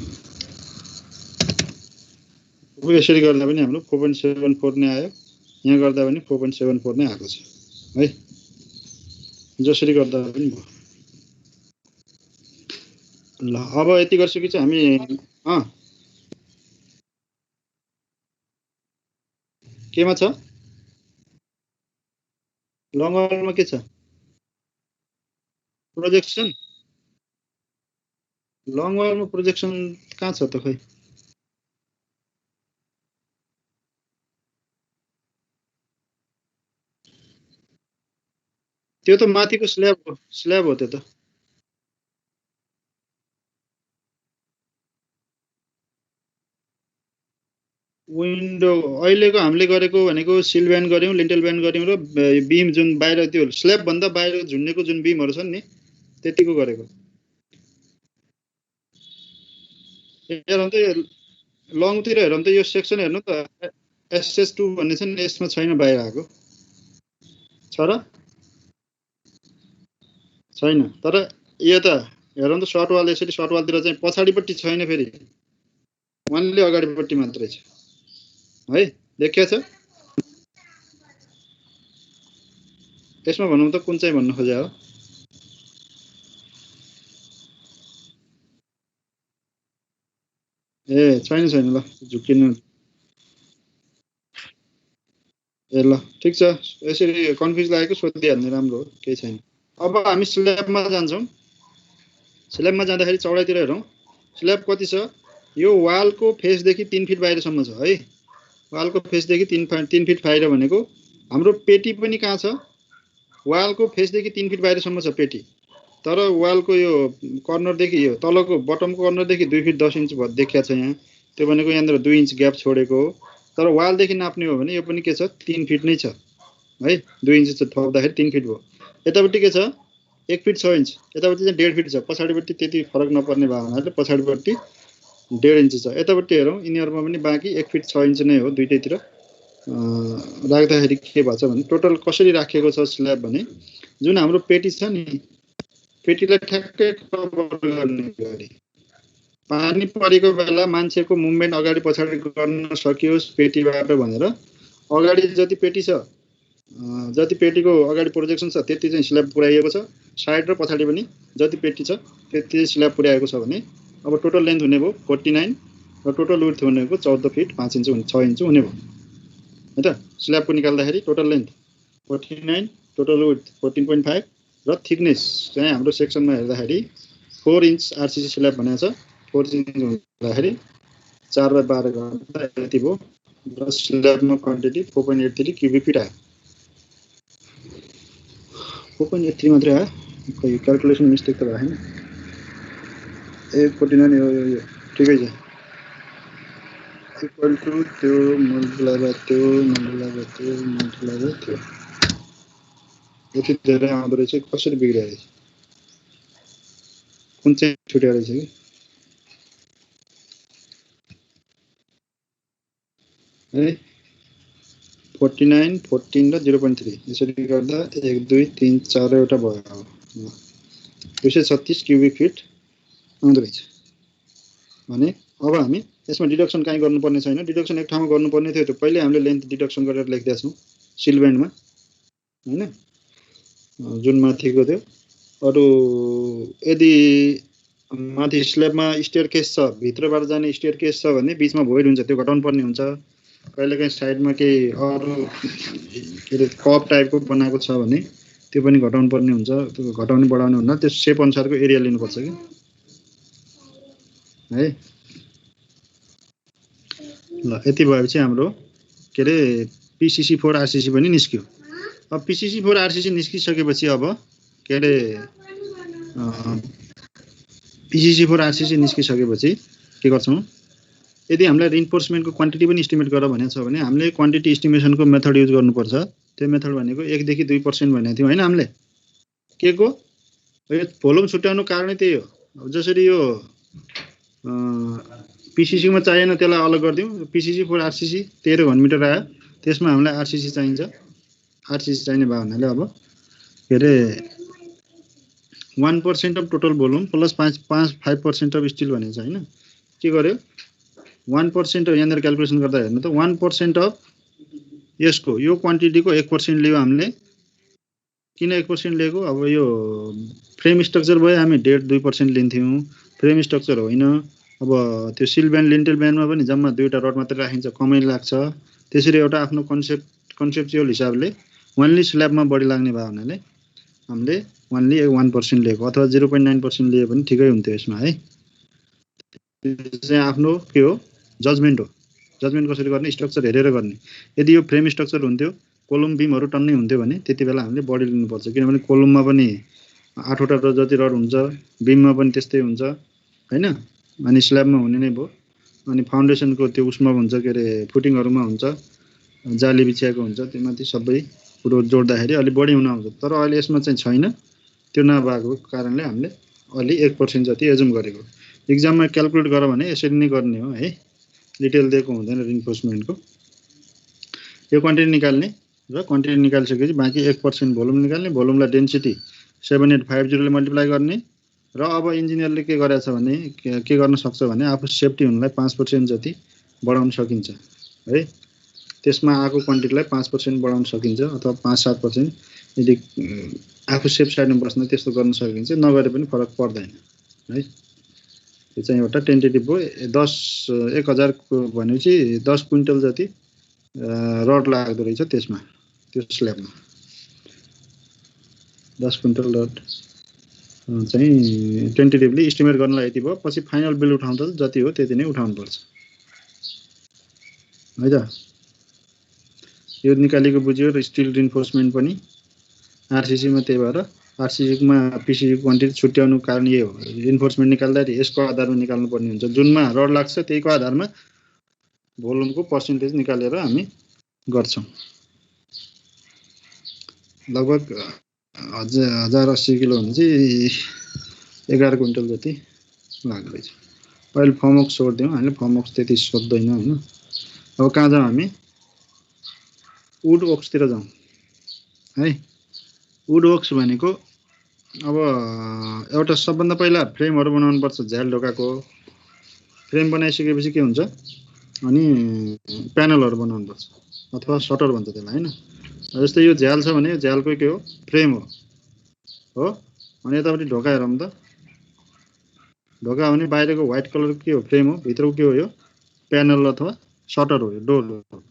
S1: यसरी गर्दा पनि हाम्रो 4.74 नै आयो। यहाँ गर्दा पनि 4.74 नै आएको छ है। जसरी गर्दा पनि भयो। ल अब यति गर्छु कि चाहिँ हामी केमा छ लङ वालमा के छ प्रोजेक्सन लङ वालमा प्रोजेक्सन कहाँ छ त खै त्यो त माथिको स्ल्याब हो त्यो त विन्डो अहिलेको हामीले गरेको भनेको सिल ब्यान्ड गर्यौं लिन्टल ब्यान्ड गर्यौं र बीम जुन बाहिर त्यो स्ल्याब भन्दा बाहिर झुन्नेको जुन बीमहरु छन् नि त्यतिको गरेको हेरौँ त लङ तिर हेरौँ त यो सेक्सन हेर्नु त SS2 भन्ने छ नि यसमा छैन बाहिर आएको छ र छैन तर यो त हेरौँ त सर्ट वाल यसरी सर्ट वालतिर चाहिँ पछाडीपट्टि छैन फेरि वानले अगाडिपट्टि मात्रै छ है देखिया छ यसमा भनौँ त कुन चाहिँ भन्नु खोजे हो ए छैन छैन ल झुकिनु ए ल ठीक छ यसरी कन्फ्युज लागेको सोधिहाल्ने राम्रो हो केही छैन अब हामी स्ल्याबमा जान्छौं स्ल्याबमा जाँदाखेरि चौडाइतिर हेरौँ स्ल्याब कति छ यो वालको फेसदेखि 3 फिट बाहिरसम्म छ है वालको फेसदेखि 3 फिट बाहिर भनेको हाम्रो पेटी पनि कहाँ छ वालको फेसदेखि 3 फिट बाहिरसम्म छ पेटी तर वालको यो कर्नरदेखि यो तलको बटमको कर्नरदेखि 2 फिट 10 इन्च देखिया छ यहाँ त्यो भनेको यहाँनिर 2 इन्च ग्याप छोडेको हो तर वालदेखि नाप्ने हो भने यो पनि के छ 3 फिट नै छ है 2 इन्च थप्दाखेरि 3 फिट भयो यतापट्टि के छ 1 फिट 6 इन्च यतापट्टि चाहिँ 1.5 फिट छ पछाडीपट्टि त्यति फरक नपर्ने भावनाले पछाडीपट्टि 1.5 इन्च छ यतापट्टि हेरौँ यिनीहरुमा पनि बाँकी 1 फिट 6 इन्च नै हो दुईटैतिर राख्दाखेरि के भन्छ भने टोटल कसरी राखिएको छ स्ल्याब भने जुन हाम्रो पेटी छ नि पेटीलाई ठ्याक्कै कभर गर्ने गरी पानी परेको बेला मान्छेको मुभमेन्ट अगाडि पछाडि गर्न सकियोस् पेटीबाट भनेर अगाडि जति पेटी छ जति पेटीको अगाडि प्रोजेक्सन छ त्यति चाहिँ स्ल्याब पुर्याइएको छ साइड र पछाडि पनि जति पेटी छ त्यति स्ल्याब पुर्याएको छ भने अब टोटल लेन्थ हुने भयो 49 र टोटल विड्थ भनेको 14 फिट 5 इन्च 6 इन्च हुने भयो है त स्ल्याबको निकाल्दाखेरि टोटल लेन्थ 49 टोटल विड्थ 14.5 र थिकनेस चाहिँ हाम्रो सेक्सनमा हेर्दाखेरि 4 इन्च आरसीसी स्ल्याब भनेको छ 4 इन्च हुँदाखेरि 4/12 गर्दा यति भयो र स्ल्याबमा क्वान्टिटी 4.83 क्युबिक फिट आयो 4.83 मात्रै आयो खोइ क्याल्कुलेसन मिस्टेक त भएन 49 यो ठिकै छ इक्वल टु त्यो मल्टिप्लाई बाइ त्यो यति धेरै आउँदो रहेछ कसरी बिग्रियो रहेछ कुन चाहिँ छुट्या रहेछ कि है 49 14 र 0.3 यसरी गर्दा 1 2 3 4 एउटा भयो 236 क्युबिक फिट आउँदो रहेछ भने अब हामी यसमा डिडक्सन काई गर्नुपर्ने छैन डिडक्सन एक ठाउँमा गर्नुपर्ने थियो त्यो पहिले हामीले लेन्थ डिडक्सन गरेर लेख्दै छौं सिल ब्यान्डमा हैन जुन माथिको थियो अरु यदि माथि स्ल्याबमा स्टेयरकेस छ भित्रबाट जाने स्टेयरकेस छ भने बीचमा भोइड हुन्छ त्यो घटाउनु पर्ने हुन्छ कहिलेकाहीँ साइडमा केही अरु के कप टाइपको बनाएको छ भने त्यो पनि घटाउनु पर्ने हुन्छ त्यो घटाउने बढाउने हुँदा त्यो शेप अनुसारको एरिया लिनुपर्छ के है ल यति भएपछि हाम्रो के रे PCC4 RCC पनि निस्क्यो अब PCC4 RCC निस्किसकेपछि अब के रे PCC4 RCC निस्किसकेपछि के गर्छौं यदि हामीलाई रिइन्फोर्समेन्टको क्वान्टिटी पनि एस्टिमेट गर भनेको छ भने हामीले क्वान्टिटी एस्टिमेसनको मेथड युज गर्नुपर्छ त्यो मेथड भनेको 1 देखि 2% भनेको थियो हैन हामीले के को यो भोल्युम छुट्याउनु कारणै त्यही हो अब जसरी यो PCC मा चाहिएन त्यसलाई अलग गर्दियौ PCC4 RCC 13 घन मिटर आयो त्यसमा हामीलाई RCC चाहिन्छ RCC चाहिने भयो भन्नाले अब के रे 1% of total volume plus 5% of still भनेको छ हैन के गर्यो 1% यहाँनिर क्याल्कुलेसन गर्दा हेर्नु त 1% अफ यसको यो क्वान्टिटीको 1% लियो हामीले किन 1% लिएको अब यो फ्रेम स्ट्रक्चर भयो हामी 2% लिन्थ्यौं फ्रेम स्ट्रक्चर होइन अब त्यो सिल ब्यान्ड लिन्टल ब्यान्डमा पनि जम्मा दुईटा रड मात्र राखिन्छ कमै लाग्छ त्यसरी एउटा आफ्नो कन्सेप्चुअल हिसाबले ओन्ली स्ल्याबमा बढी लाग्ने भयो हुनाले हामीले ओन्ली 1% लिएको अथवा 0.9% लिए पनि ठिकै हुन्थ्यो यसमा है। त्यो चाहिँ आफ्नो के हो जजमेन्ट हो। जजमेन्ट कसरी गर्ने स्ट्रक्चर हेरेर गर्ने। यदि यो फ्रेम स्ट्रक्चर हुन्थ्यो कोलम बिमहरू टन्नै हुन्थ्यो भने त्यति बेला हामीले बढी लिनुपर्छ किनभने कोलममा पनि 8 वटा जति रड हुन्छ बिममा पनि त्यस्तै हुन्छ हैन। अनि स्ल्याबमा हुने नै भयो। अनि फाउन्डेसनको त्यो उसमा हुन्छ के अरे फुटिङहरुमा हुन्छ जाली बिछ्याएको हुन्छ त्यसमाथि सबै कुरो जोड्दाखेरि अलि बढी हुन आउँछ। तर अहिले यसमा चाहिँ छैन। त्यो नभएको कारणले हामीले अलि 1% जति एजुम गरेको। एक्जाममा क्याल्कुलेट गर भने यसरी नै गर्ने हो है। डिटेल दिएको हुँदैन रिइन्फोर्समेन्टको। यो क्वान्टिटी निकाल्ने र क्वान्टिटी निकालिसकेपछि बाँकी 1% भोल्युम निकाल्ने। भोल्युमलाई डेन्सिटी 7850 ले मल्टिप्लाई गर्ने र अब इन्जिनियरले के गरेछ भने के गर्न सक्छ भने आफू सेफ्टी हुनलाई 5% जति बढाउन सकिन्छ है। त्यसमा आएको क्वान्टिटीलाई 5% बढाउन सकिन्छ अथवा 5-7% यदि आफू सेफ साइडमा बस्न त्यस्तो गर्न सकिन्छ। नगरे पनि फरक पर्दैन है। यो चाहिँ एउटा टेन्टेटिभ हो। 10,000 को भनेपछि 10 क्विन्टल जति रड लाग्दो रहेछ त्यसमा त्यो स्ल्याबमा 10 क्विन्टल रड चाहिँ टेन्टेटिभली एस्टिमेट गर्नलाई यति भयो। पछि फाइनल बिल उठाउँदा जति हो त्यति नै उठाउनु पर्छ है त। यो निकालेको बुझ्यो र स्टिल रिइन्फोर्समेन्ट पनि आरसीसी मा त्यही भएर आरसीसी मा पीसीसी को क्वान्टिटी छुट्याउनु कारण यही हो। रिइन्फोर्समेन्ट निकाल्दाखेरि यसको आधारमा निकाल्नु पर्ने हुन्छ। जुनमा रड लाग्छ त्यहीको आधारमा भोल्युमको पर्सेन्टेज निकालेर हामी गर्छौं। लगभग 1080 किलो भने चाहिँ 11 क्विन्टल जति लाग्दैछ। अहिले फर्मवर्क सोध्यौं। हामीले फर्मवर्क त्यति सोध्दैन हैन। अब कहाँ जाउँ हामी वुड वर्क्सतिर जाउँ है। वुड वर्क्स भनेको अब एउटा सबभन्दा पहिला फ्रेमहरु बनाउनु पर्छ झ्याल ढोकाको। फ्रेम बनाइसकेपछि के हुन्छ अनि प्यानलहरु बनाउनु पर्छ अथवा शटर भन्छ त्यसलाई हैन। जस्तै यो झ्याल छ भने झ्यालको के हो फ्रेम हो। अनि यतापट्टि ढोका हेरौँ त। ढोका भने बाहिरको व्हाइट कलरको के हो फ्रेम हो। भित्रको के हो यो प्यानल अथवा शटर हो यो डोर हो।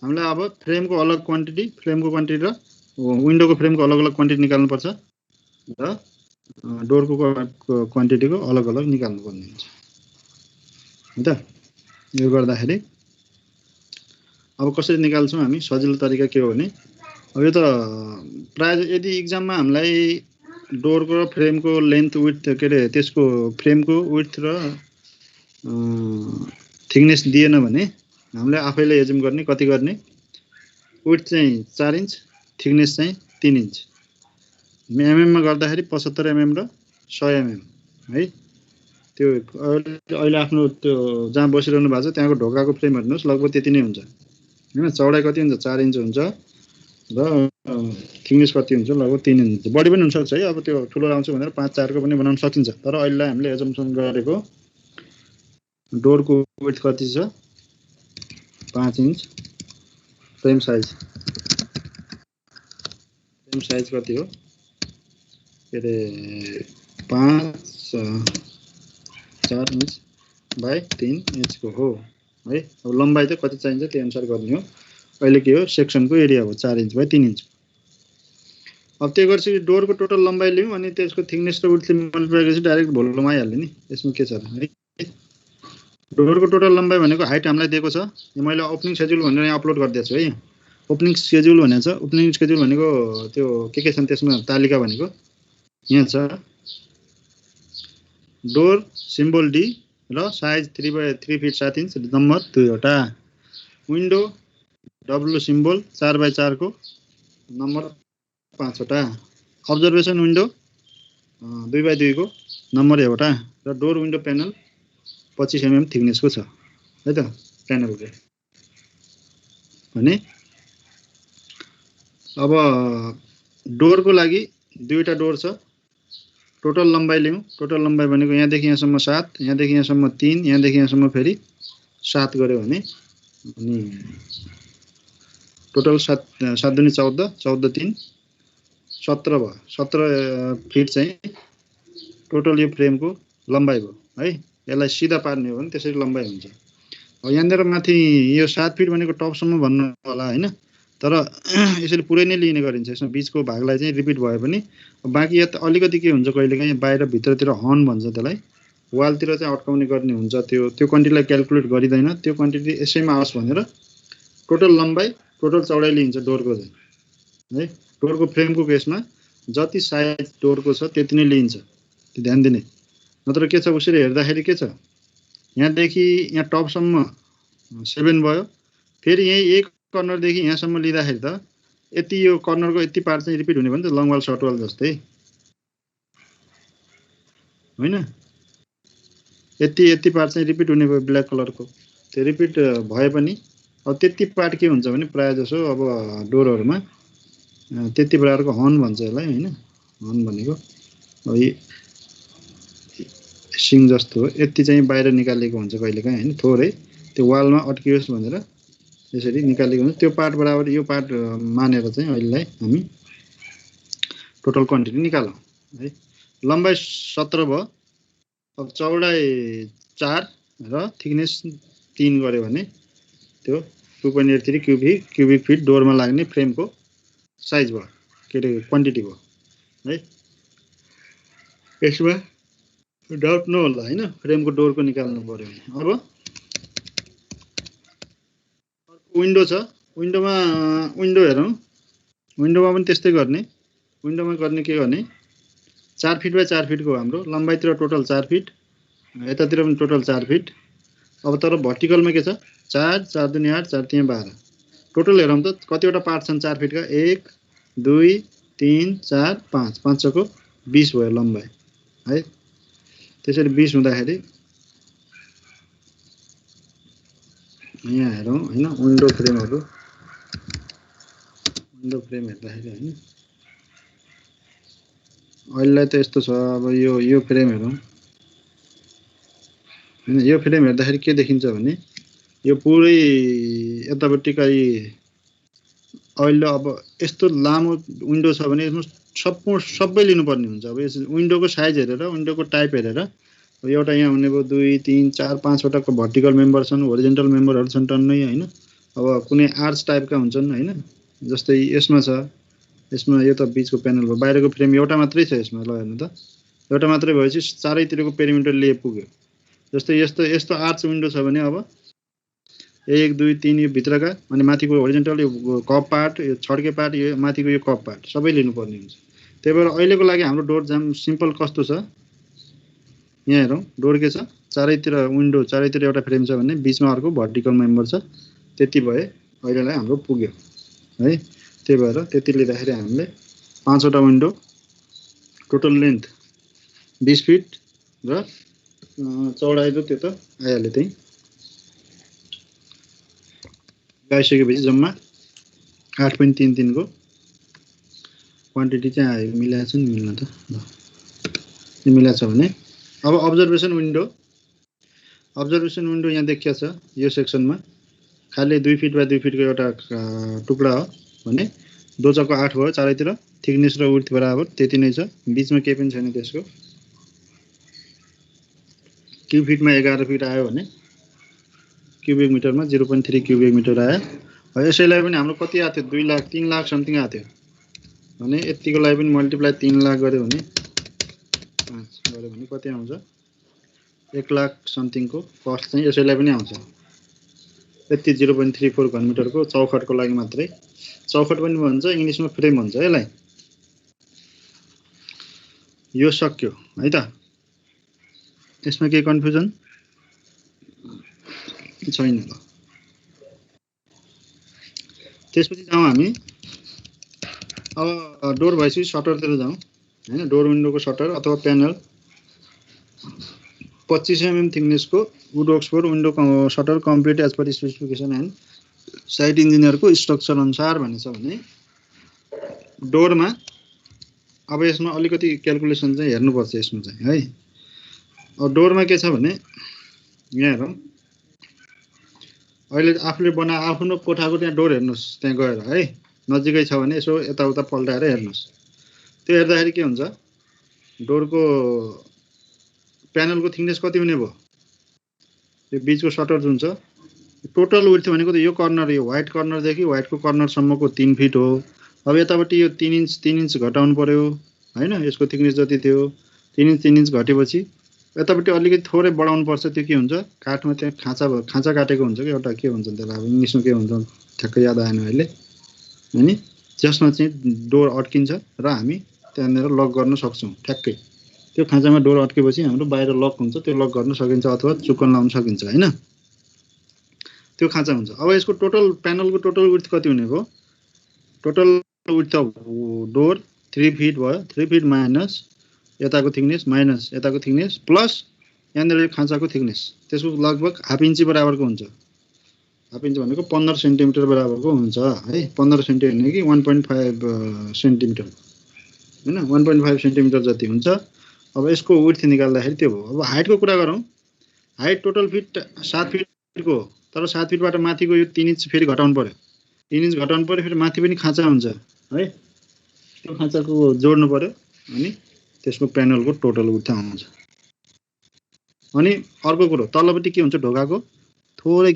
S1: हामीले अब फ्रेमको अलग क्वान्टिटी फ्रेमको क्वान्टिटी र विन्डोको फ्रेमको अलग अलग क्वान्टिटी निकाल्नु पर्छ र डोरको क्वान्टिटीको अलग अलग निकाल्नु पर्ने हुन्छ है त। यो गर्दाखेरि अब कसरी निकाल्छौं हामी सजिलो तरिका के हो भने अब यो त प्राय यदि एक्जाममा हामीलाई डोरको र फ्रेमको लेन्थ विड्थ के रे त्यसको फ्रेमको विड्थ र थिकनेस दिएन भने हामीले आफैले एजुम गर्ने कति गर्ने। विड्थ चाहिँ 4 इन्च थिकनेस चाहिँ 3 इन्च। एमएम मा गर्दाखेरि 75 एमएम र 100 एमएम है। त्यो अहिले आफ्नो त्यो जहाँ बसिरहनु भएको छ त्यहाँको ढोकाको फ्रेम हेर्नुस् लगभग त्यति नै हुन्छ हैन। चौडाइ कति हुन्छ 4 इन्च हुन्छ र थिकनेस कति हुन्छ लगभग 3 इन्च। बढी पनि हुन सक्छ है। अब त्यो ठुलो आउँछ भनेर 5-4 को पनि बनाउन सकिन्छ। तर अहिले हामीले एजम्पसन गरेको डोरको विड्थ कति छ 5 इन्च। फ्रेम साइज कति हो के रे 4 इन्च बाइ 3 इन्चको हो है। अब लम्बाइ त कति चाहिन्छ त्यो अनुसार गर्ने हो। अहिले के हो सेक्सनको एरिया हो 4 इन्च बाइ 3 इन्च। अब त्यो गर्छ डोरको टोटल लम्बाइ लियौं अनि त्यसको थिकनेस र विड्थले मल्टिप्लाई गरेपछि डाइरेक्ट भोल्युम आइहाल्यो नि। यसमा के छ है डोरको टोटल लम्बाइ भनेको हाइट हामीलाई दिएको छ। यो मैले ओपनिङ शेड्युल भनेर यहाँ अपलोड गरिदिएको छु है। ओपनिङ शेड्युल भनेको छ। ओपनिङ शेड्युल भनेको त्यो के छन् त्यसमा तालिका भनेको यहाँ छ। डोर सिम्बल डी र साइज 3/3 फिट 7 इन्च नम्बर 2 वटा। विन्डो डब्लु सिम्बल 4/4 को नम्बर 5 वटा। अब्जर्भेसन विन्डो 2/2 को नम्बर एउटा र डोर विन्डो प्यानल 25 एमएम थिकनेसको छ है त प्यानलको। भने अब डोरको लागि दुईटा डोर छ। टोटल लम्बाइ लियौं। टोटल लम्बाइ भनेको यहाँदेखि यहाँसम्म 7 यहाँदेखि यहाँसम्म 3 यहाँदेखि यहाँसम्म फेरि 7 गर्यो भने अनि टोटल 7 दुनी 14 14 3 17 भयो। 17 फिट चाहिँ टोटल यो फ्रेमको लम्बाइ भयो है। यसलाई सिधा पार्ने हो भने त्यसरी लम्बाइ हुन्छ। यहाँनिर माथि यो 7 फिट भनेको टपसम्म भन्नु होला हैन, तर यसरी पुरै नै लिने गरिन्छ। यसमा बीचको भागलाई चाहिँ रिपिट भए पनि बाँकी यता अलिकति के हुन्छ कहिलेकाहीँ बाहिर भित्रतिर हर्न भन्छ त्यसलाई, वालतिर चाहिँ अड्काउने गर्ने हुन्छ। त्यो क्वान्टिटीलाई क्याल्कुलेट गरिँदैन, त्यो क्वान्टिटी यसैमा आओस् भनेर टोटल लम्बाइ टोटल चौडाइ लिन्छ डोरको चाहिँ है। डोरको फ्रेमको केसमा जति साइज डोरको छ त्यति नै लिन्छ, त्यो ध्यान दिने। नत्र के छ उसरी हेर्दाखेरि के छ, यहाँदेखि यहाँ टपसम्म 7 भयो, फेरि यही एक कर्नरदेखि यहाँसम्म लिँदाखेरि त यति यो कर्नरको यति पार्ट चाहिँ रिपिट हुने भयो नि त, लङ वाल सर्ट वाल जस्तै होइन। यति पार्ट चाहिँ रिपिट हुने भयो ब्ल्याक कलरको, त्यो रिपिट भए पनि अब त्यति पार्ट के हुन्छ भने प्रायः जसो अब डोरहरूमा त्यति प्रकारको हर्न भन्छ यसलाई होइन। हर्न भनेको सिङ जस्तो हो, यति चाहिँ बाहिर निकालेको हुन्छ कहिलेकाहीँ होइन, थोरै त्यो वालमा अड्कियोस् भनेर यसरी निकालेको हुन्छ। त्यो पार्ट बराबर यो पार्ट मानेर चाहिँ अहिलेलाई हामी टोटल क्वान्टिटी निकालौँ है। लम्बाइ 17 भयो, अब चौडाइ 4 र थिकनेस 3 गऱ्यो भने त्यो 2.83 क्युबिक फिट डोरमा लाग्ने फ्रेमको साइज भयो, के अरे क्वान्टिटी भयो है। यसमा डाउट नहोला होइन, फ्रेमको डोरको निकाल्नु पर्यो भने। अब विन्डो छ, विन्डो हेरौँ। विन्डोमा पनि त्यस्तै गर्ने। विन्डोमा गर्ने के गर्ने, 4 फिट बाई 4 फिटको हाम्रो लम्बाइतिर टोटल 4 फिट, यतातिर पनि टोटल 4 फिट। अब तर भर्टिकलमा के छ, 4 4 दुनी 8 4 3 12 टोटल हेरौँ त कतिवटा पार्ट छन् 4 फिटका, 1 2 3 4 5 5 को 20 भयो लम्बाइ है। त्यसरी 20 हुँदाखेरि यहाँ हेरौँ होइन, विन्डो फ्रेम हेर्दाखेरि होइन, अहिलेलाई त यस्तो छ। अब यो फ्रेम हेरौँ होइन, यो फ्रेम हेर्दाखेरि के देखिन्छ भने यो पुरै यतापट्टिका अहिले अब यस्तो लामो विन्डो छ भने यसमा सबै लिनुपर्ने हुन्छ। अब यस विन्डोको साइज हेरेर, विन्डोको टाइप हेरेर एउटा यहाँ हुने भयो 2 3 4 5 वटाको भर्टिकल मेम्बर छन्, होरिजेन्टल मेम्बरहरू छन् टन्नै होइन। अब कुनै आर्च टाइपका हुन्छन् होइन, जस्तै यसमा छ, यसमा यो त बीचको प्यानल भयो, बाहिरको फ्रेम एउटा मात्रै छ यसमा। ल हेर्नु त, एउटा मात्रै भएपछि चारैतिरको पेरिमिटर लिए पुग्यो। जस्तै यस्तो आर्च विन्डो छ भने अब 1 2 3 यो भित्रका अनि माथिको होरिजेन्टल यो कप पार्ट, यो छड्के पार्ट, यो माथिको यो कप पार्ट सबै लिनुपर्ने हुन्छ। त्यही भएर अहिलेको लागि हाम्रो डोर जाम सिम्पल कस्तो छ, यहाँ हेरौँ। डोर के छ, चारैतिर विन्डो, चारैतिर एउटा फ्रेम छ भने बिचमा अर्को भर्टिकल मेम्बर छ, त्यति भए अहिलेलाई हाम्रो पुग्यो है। त्यही भएर त्यति लिँदाखेरि हामीले 5 वटा विन्डो, टोटल लेन्थ 20 फिट र चौडाइ त त्यो त आइहाल्यो। त्यही लगाइसकेपछि जम्मा 8.33 को क्वान्टिटी चाहिँ आयो। मिलाएको छ नि, मिल्न त मिलाएको छ भने अब अब्जर्भेसन विन्डो यहाँ देखिया छ यो सेक्सनमा, खाली 2 फिट बाई 2 फिटको एउटा टुक्रा हो भने 2 चक्को 8 भयो, चारैतिर थिकनेस र विड्थ बराबर त्यति नै छ, बिचमा केही पनि छैन। त्यसको क्युब फिटमा 11 फिट आयो भने क्युबिक मिटरमा 0.3 क्युबिक मिटर आयो। यसैलाई पनि हाम्रो कति आएको थियो, 2 लाख 3 लाख समथिङ आएको थियो भने यतिको लागि पनि मल्टिप्लाई 3 लाख गऱ्यो भने 5 गऱ्यो भने कति आउँछ, 1 लाख समथिङको कस्ट चाहिँ यसैलाई पनि आउँछ। यति 0.34 घन मिटरको चौखटको लागि मात्रै, चौखट पनि भन्छ इङ्ग्लिसमा फ्रेम भन्छ यसलाई। यो सक्यो है त, यसमा केही कन्फ्युजन छैन। ल त्यसपछि जाउँ हामी अब डोर भएपछि सटरतिर जाउँ होइन। डोर विन्डोको सटर अथवा प्यानल 25 mm थिकनेसको wood Oxford window shutter complete as per specification and site इन्जिनियरको स्ट्रक्चर अनुसार भनेछ भने डोरमा अब यसमा अलिकति क्याल्कुलेसन चाहिँ हेर्नुपर्छ यसमा चाहिँ है। अब डोरमा के छ भने यहाँ हेरौँ, अहिले आफूले बनाए आफ्नो कोठाको त्यहाँ डोर हेर्नुहोस्, त्यहाँ गएर है नजिकै छ भने यसो यताउता पल्टाएर हेर्नुहोस्। त्यो हेर्दाखेरि के हुन्छ, डोरको प्यानलको थिकनेस कति हुने भयो, यो बीचको सटर जुन छ टोटल विड्थ भनेको त यो कर्नर, यो व्हाइट कर्नरदेखि व्हाइटको कर्नरसम्मको 3 फिट हो। अब यतापट्टि यो 3 इन्च घटाउनु पर्यो हैन, यसको थिकनेस जति थियो 3 इन्च घटेपछि यतापट्टि अलिकति थोरै बढाउनु पर्छ। त्यो के हुन्छ, काठमा त्यहाँ खाँचा काटेको हुन्छ कि एउटा, के भन्छ त्यसलाई अब इङ्ग्लिसमा के भन्छ ठ्याक्कै याद आएन अहिले, हैन, जसमा चाहिँ डोर अड्किन्छ र हामी त्यहाँनिर लक गर्न सक्छौँ। ठ्याक्कै त्यो खाँचामा डोर अड्केपछि हाम्रो बाहिर लक हुन्छ, त्यो लक गर्न सकिन्छ अथवा चुक्कन लाउन सकिन्छ हैन, त्यो खाँचा हुन्छ। अब यसको टोटल प्यानलको टोटल विड्थ कति हुने भयो, total width of door 3 fit भयो। 3 फिट माइनस यताको थिकनेस माइनस यताको थिकनेस प्लस यहाँनिर यो खाँचाको थिकनेस, त्यसको लगभग हाफ इन्ची बराबरको हुन्छ। हाफ इन्च भनेको 15 सेन्टिमिटर बराबरको हुन्छ है। 15 सेन्टिमिटर भने कि 1.5 सेन्टिमिटर हैन, 1.5 सेन्टिमिटर जति हुन्छ। अब यसको विड्थ निकाल्दाखेरि त्यो भयो। अब हाइटको कुरा गरौँ, हाइट टोटल फिट 7 फिटको, तर 7 फिटबाट माथिको यो 3 इन्च फेरि घटाउनु पर्यो। 3 इन्च घटाउनु पर्यो, फेरि माथि पनि खाँचा हुन्छ है, त्यो खाँचाको जोड्नु पर्यो अनि त्यसको प्यानलको टोटल विड्थ आउँछ। अनि अर्को कुरो, तलपट्टि के हुन्छ, ढोकाको थोरै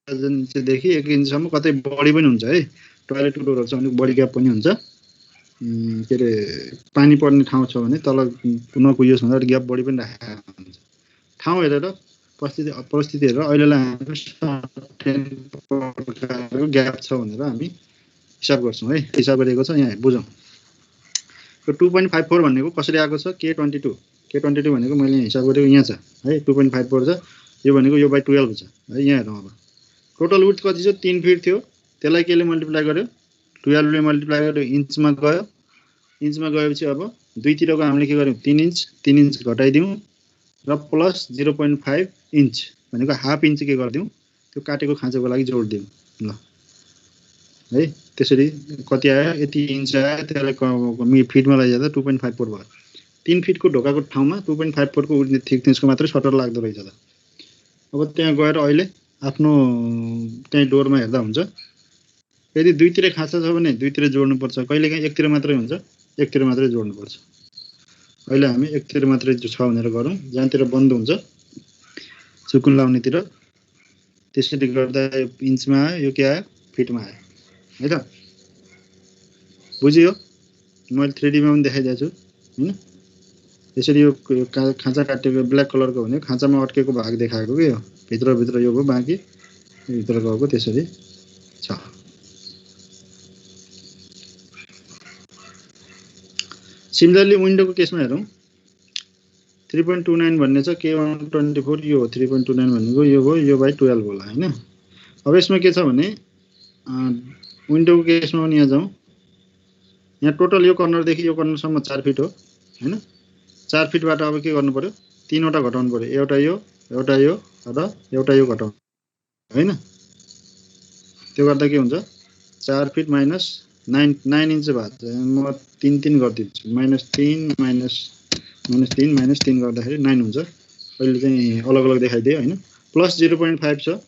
S1: देखि 1 इन्चसम्म कतै बढी पनि हुन्छ है। टोयलेटको डोरहरू छ भने बढी ग्याप पनि हुन्छ। के अरे पानी पर्ने ठाउँ छ भने तल नकुहियोस् भनेर ग्याप बढी पनि राखेको हुन्छ। ठाउँ हेरेर परिस्थिति हेरेर अहिलेलाई हामी ग्याप छ भनेर हामी हिसाब गर्छौँ है। हिसाब गरिएको छ यहाँ बुझौँ। यो 2.54 भनेको कसरी आएको छ, K22 भनेको मैले हिसाब गरेको यहाँ छ है, 2.54 छ। यो भनेको यो बाइ 12 छ है। यहाँ हेरौँ, अब टोटल विड्थ कति छ, 3 फिट थियो, त्यसलाई केले मल्टिप्लाई गर्यो, 12 ले मल्टिप्लाई गर्यो, इन्चमा गयो। इन्चमा गएपछि अब दुईतिरको हामीले के गर्यौँ, 3 इन्च घटाइदिउँ र प्लस 0.5 इन्च भनेको हाफ इन्च के गरिदिउँ, त्यो काटेको खाँचाको लागि जोडिदिउँ ल है। त्यसरी कति आयो, यति इन्च आयो, त्यसलाई फिटमा लैजाँदा 2.54 भयो। 3 फिटको ढोकाको ठाउँमा 2.54 को थिकनेसको मात्रै सटर लाग्दो रहेछ त। अब त्यहाँ गएर अहिले आफ्नो त्यही डोरमा हेर्दा हुन्छ। यदि दुईतिर खाँचा छ भने दुईतिर जोड्नुपर्छ, कहिलेकाहीँ एकतिर मात्रै हुन्छ, एकतिर मात्रै जोड्नुपर्छ। अहिले हामी एकतिर मात्रै छ भनेर गरौँ, जहाँतिर बन्द हुन्छ चुकुन लाउनेतिर। त्यसरी गर्दा इन्चमा आयो, यो के आयो, फिटमा आयो है त। बुझियो, मैले 3D मा पनि देखाइदिएको छु हैन। यसरी यो खाँचा काटेको ब्ल्याक कलरको भने खाँचामा अड्केको भाग देखाएको के हो, भित्र यो भयो, बाँकी भित्र गएको त्यसरी छ। सिमिलरली विन्डोको केसमा हेरौँ, 3.29 भन्ने छ, K124 यो हो। 3.29 भनेको यो भयो, यो बाइ 12 होला हैन। अब यसमा के छ भने विन्डोको केसमा पनि यहाँ जाउँ, यहाँ टोटल यो कर्नरदेखि यो कर्नरसम्म 4 फिट हो हैन। 4 फिटबाट अब के गर्नु पर्यो, 3वटा घटाउनु पर्यो, एउटा यो र एउटा यो घटाउनु हैन। त्यो गर्दा के हुन्छ, 4 फिट माइनस 9 इन्च भयो। म 3 गरिदिन्छु, -3 गर्दाखेरि 9 हुन्छ। अहिले चाहिँ अलग अलग देखाइदियो हैन। प्लस 0.5 छ,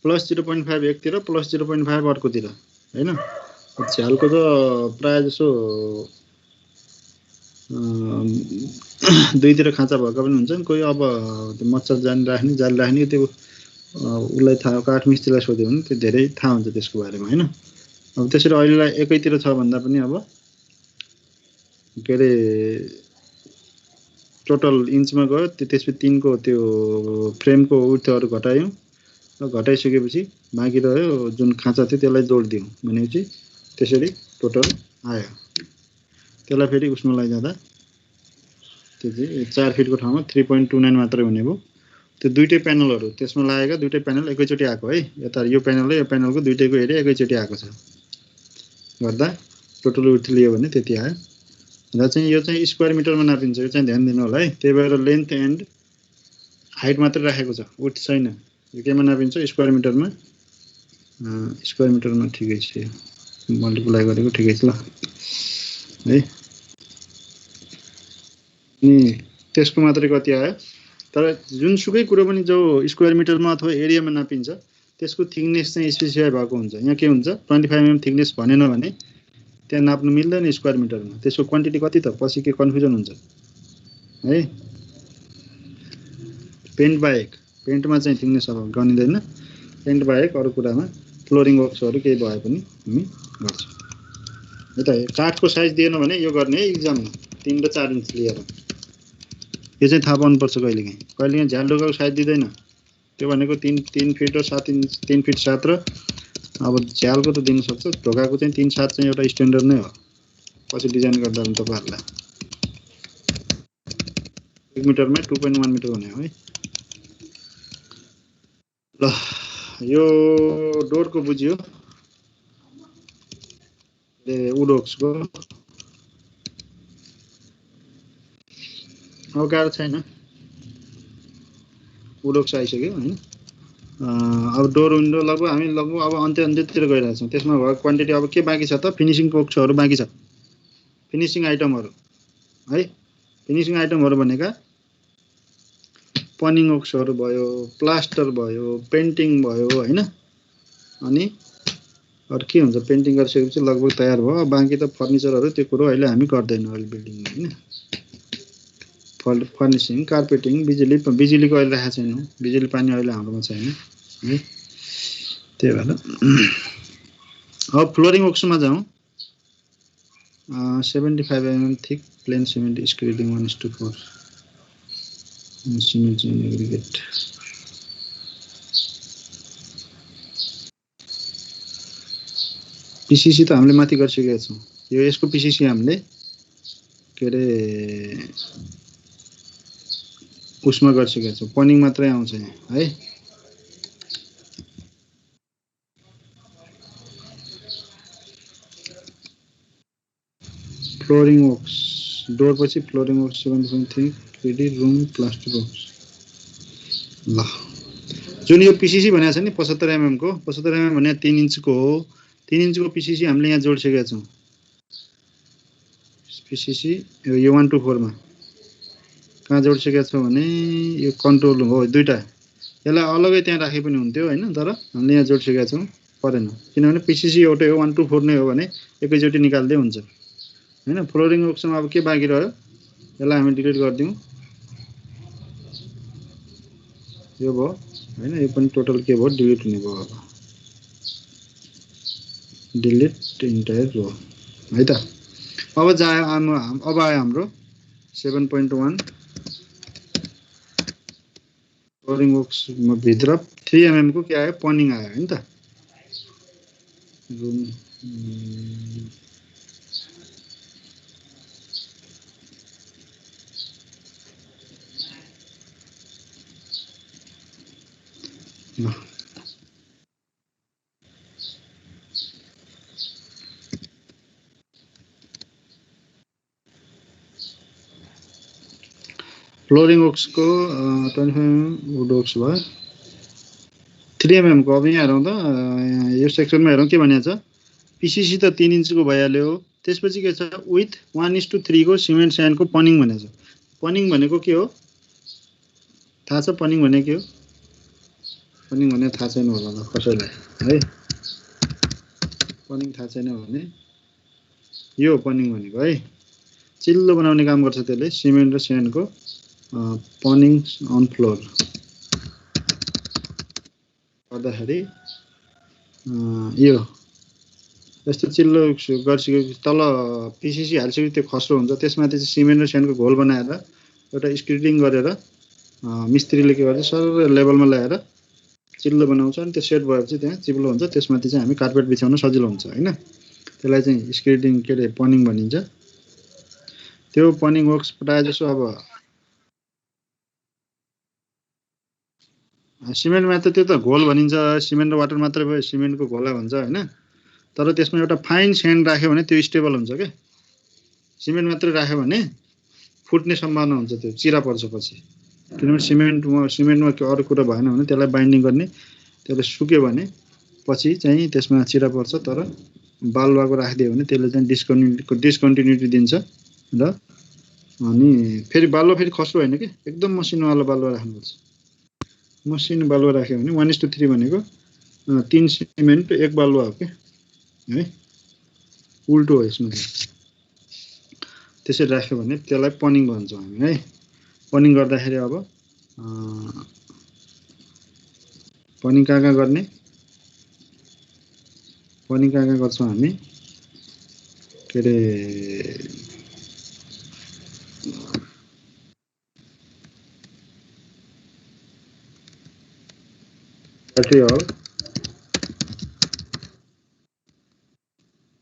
S1: प्लस 0.5 एकतिर, प्लस 0.5 अर्कोतिर हैन। झ्यालको त प्राय जसो दुईतिर खाँचा भएका पनि हुन्छन्। कोही अब मच्छर जाली राख्ने त्यो उसलाई थाहा, काठ मिस्त्रीलाई सोध्यो भने त्यो धेरै थाहा हुन्छ त्यसको बारेमा हैन। अब त्यसरी अहिलेलाई एकैतिर छ भन्दा पनि अब के अरे टोटल इन्चमा गयो, त्यसपछि 3 को त्यो फ्रेमको विड्थहरू घटायौँ र घटाइसकेपछि बाँकी रह्यो जुन खाँचा थियो त्यसलाई जोडिदिउँ भनेपछि त्यसरी टोटल आयो। त्यसलाई फेरि उसमा लैजाँदा त्यो चाहिँ 4 फिटको ठाउँमा 3.29 मात्रै हुने भयो। त्यो दुईटै प्यानलहरू त्यसमा लागेका दुईटै प्यानल एकैचोटि आएको है। यता यो प्यानल र यो प्यानलको दुईटैको एरिया एकैचोटि आएको छ गर्दा टोटल विड्थ लियो भने त्यति आयो। र चाहिँ यो चाहिँ स्क्वायर मिटरमा नापिन्छ, यो चाहिँ ध्यान दिनु होला है। त्यही भएर लेन्थ एन्ड हाइट मात्रै राखेको छ, विड्थ छैन। यो केमा नापिन्छ, स्क्वायर मिटरमा। स्क्वायर मिटरमा ठिकै छ, मल्टिप्लाई गरेको ठिकै छ ल है। अनि त्यसको मात्रै कति आयो। तर जुनसुकै कुरो पनि जो स्क्वायर मिटरमा अथवा एरियामा नापिन्छ त्यसको थिकनेस चाहिँ स्पेसिफाई भएको हुन्छ। यहाँ के हुन्छ, 25 mm थिकनेस भनेन भने त्यहाँ नाप्नु मिल्दैन स्क्वायर मिटरमा। त्यसको क्वान्टिटी कति त पछि के कन्फ्युजन हुन्छ है। पेन्ट बाहेक पेन्टमा चाहिँ थिकनेस अब गनिँदैन, पेन्ट बाहेक अरू कुरामा फ्लोरिङ वर्क्सहरू केही भए पनि हामी गर्छौँ है त। काठको साइज दिएन भने यो गर्ने है इक्जाममा 3 र 4 इन्च लिएर, यो चाहिँ थाहा पाउनुपर्छ। कहिलेकाहीँ झ्याल ढोकाको साइज दिँदैन, त्यो भनेको 3 फिट र 7 इन्च, 3 फिट 7 र अब झ्यालको त दिन सक्छ, ढोकाको चाहिँ 3-7 चाहिँ एउटा स्ट्यान्डर्ड नै हो। पछि डिजाइन गर्दा पनि तपाईँहरूलाई 1 मिटरमा 2.1 मिटर हुने हो है। ल यो डोरको बुझ्यो, वुडवर्क्सको अब गाह्रो छैन, वुडवर्क्स आइसक्यो हैन। अब डोर विन्डो लगभग हामी अब अन्त्यतिर गइरहेको छौँ। त्यसमा भएको क्वान्टिटी अब के बाँकी छ त, फिनिसिङ वर्क्सहरू बाँकी छ, फिनिसिङ आइटमहरू है। फिनिसिङ आइटमहरू भनेका पनिङ वर्क्सहरू भयो, प्लास्टर भयो, पेन्टिङ भयो हैन। अनि अरू के हुन्छ, पेन्टिङ गरिसकेपछि लगभग तयार भयो। बाँकी त फर्निचरहरू त्यो कुरो अहिले हामी गर्दैनौँ अहिले बिल्डिङमा हैन। फर्निसिङ, कार्पेटिङ, बिजुलीको अहिले राखेको छैनौँ, बिजुली पानी अहिले हाम्रोमा छैन है। त्यही भएर अब फ्लोरिङ वर्क्समा जाउँ। 75 mm thick plain cement screeding 1:4 cement aggregate. PCC त हामीले माथि गरिसकेका छौँ। यो यसको पिसिसी हामीले के अरे उसमा गरिसकेका छौँ, पनिङ मात्रै आउँछ यहाँ है। फ्लोरिङ वर्क्स डोर पछि flowering works 7.3 KD room plaster works. ल जुन यो पिसिसी भनेको छ नि 75 mm को, 75 mm भने 3 इन्चको हो। 3 इन्चको पिसिसी हामीले यहाँ जोडिसकेका छौँ। पिसिसी यो 1:4 मा कहाँ जोडिसकेका छौँ भने यो कन्ट्रोल हो दुईटा, यसलाई अलगै त्यहाँ राखे पनि हुन्थ्यो हैन, तर हामीले यहाँ जोडिसकेका छौँ, परेन। किनभने पिसिसी एउटै हो, 1:4 नै हो भने एकैचोटि निकाल्दै हुन्छ हैन। फ्लोरिङ वर्क्समा अब के बाँकी रह्यो, यसलाई हामी डिलिट गरिदिउँ। यो भयो हैन, यो पनि टोटल के भयो, डिलिट हुने भयो। अब डिलिट इन्टायर रो है त। अब आयो हाम्रो 7.1 फ्लोरिङ वर्क्समा भित्र 3 mm को के आयो, पनिङ आयो हैन त। रुम फ्लोरिङ वर्क्सको 25 mm वुडवर्क्स भयो। 3 mm को अब यहाँ हेरौँ त, यो सेक्सनमा हेरौँ के भनेको छ। पिसिसी त 3 इन्चको भइहाल्यो। त्यसपछि के छ, विथ 1:3 को सिमेन्ट स्यान्डको पनिङ भनेको छ। पनिङ भनेको के हो थाहा छ? पनिङ भनेको के हो? पनिङ भने थाहा छैन होला ल कसैलाई है। पनिङ थाहा छैन भने यो पनिङ भनेको है, चिल्लो बनाउने काम गर्छ त्यसले, सिमेन्ट र स्यान्डको पनिङ अन फ्लोर गर्दाखेरि यो यस्तो चिल्लो गरिसकेपछि तल पिसिसी हालिसकेपछि त्यो खस्रो हुन्छ, त्यसमाथि चाहिँ सिमेन्ट र स्यान्डको घोल बनाएर एउटा स्क्रिडिङ गरेर मिस्त्रीले के गर्छ, सर लेभलमा ल्याएर चिल्लो बनाउँछ। अनि त्यो सेट भएपछि त्यहाँ चिप्लो हुन्छ, त्यसमाथि चाहिँ हामी कार्पेट बिछाउन सजिलो हुन्छ हैन। त्यसलाई चाहिँ स्क्रिडिङ के अरे पनिङ भनिन्छ। त्यो पनिङ वर्क्स प्रायः जसो अब सिमेन्टमा त त्यो त घोल भनिन्छ, सिमेन्ट र वाटर मात्रै भयो, सिमेन्टको घोला भन्छ हैन। तर त्यसमा एउटा फाइन स्यान्ड राख्यो भने त्यो स्टेबल हुन्छ के। सिमेन्ट मात्रै राख्यो भने फुट्ने सम्भावना हुन्छ, त्यो चिरा पर्छ पछि। किनभने सिमेन्टमा अरू कुरा भएन भने त्यसलाई बाइन्डिङ गर्ने, त्यसले सुक्यो भने पछि चाहिँ त्यसमा चिरा पर्छ। तर बालुवाको राखिदियो भने त्यसले चाहिँ डिस्कन्टिन्युटी दिन्छ। र अनि फेरि बालुवा फेरि खस्रो होइन कि, एकदम मसिनोवाला बालुवा राख्नुपर्छ। मसिनो बालुवा राख्यो भने 1:3 भनेको 3 सिमेन्ट 1 बालुवा हो क्या है, उल्टो हो यसमा। त्यसरी राख्यो भने त्यसलाई पनिङ भन्छौँ हामी है। पनिङ गर्दाखेरि अब पनिङ कहाँ गर्ने पनिङ कहाँ गर्छौँ हामी के अरे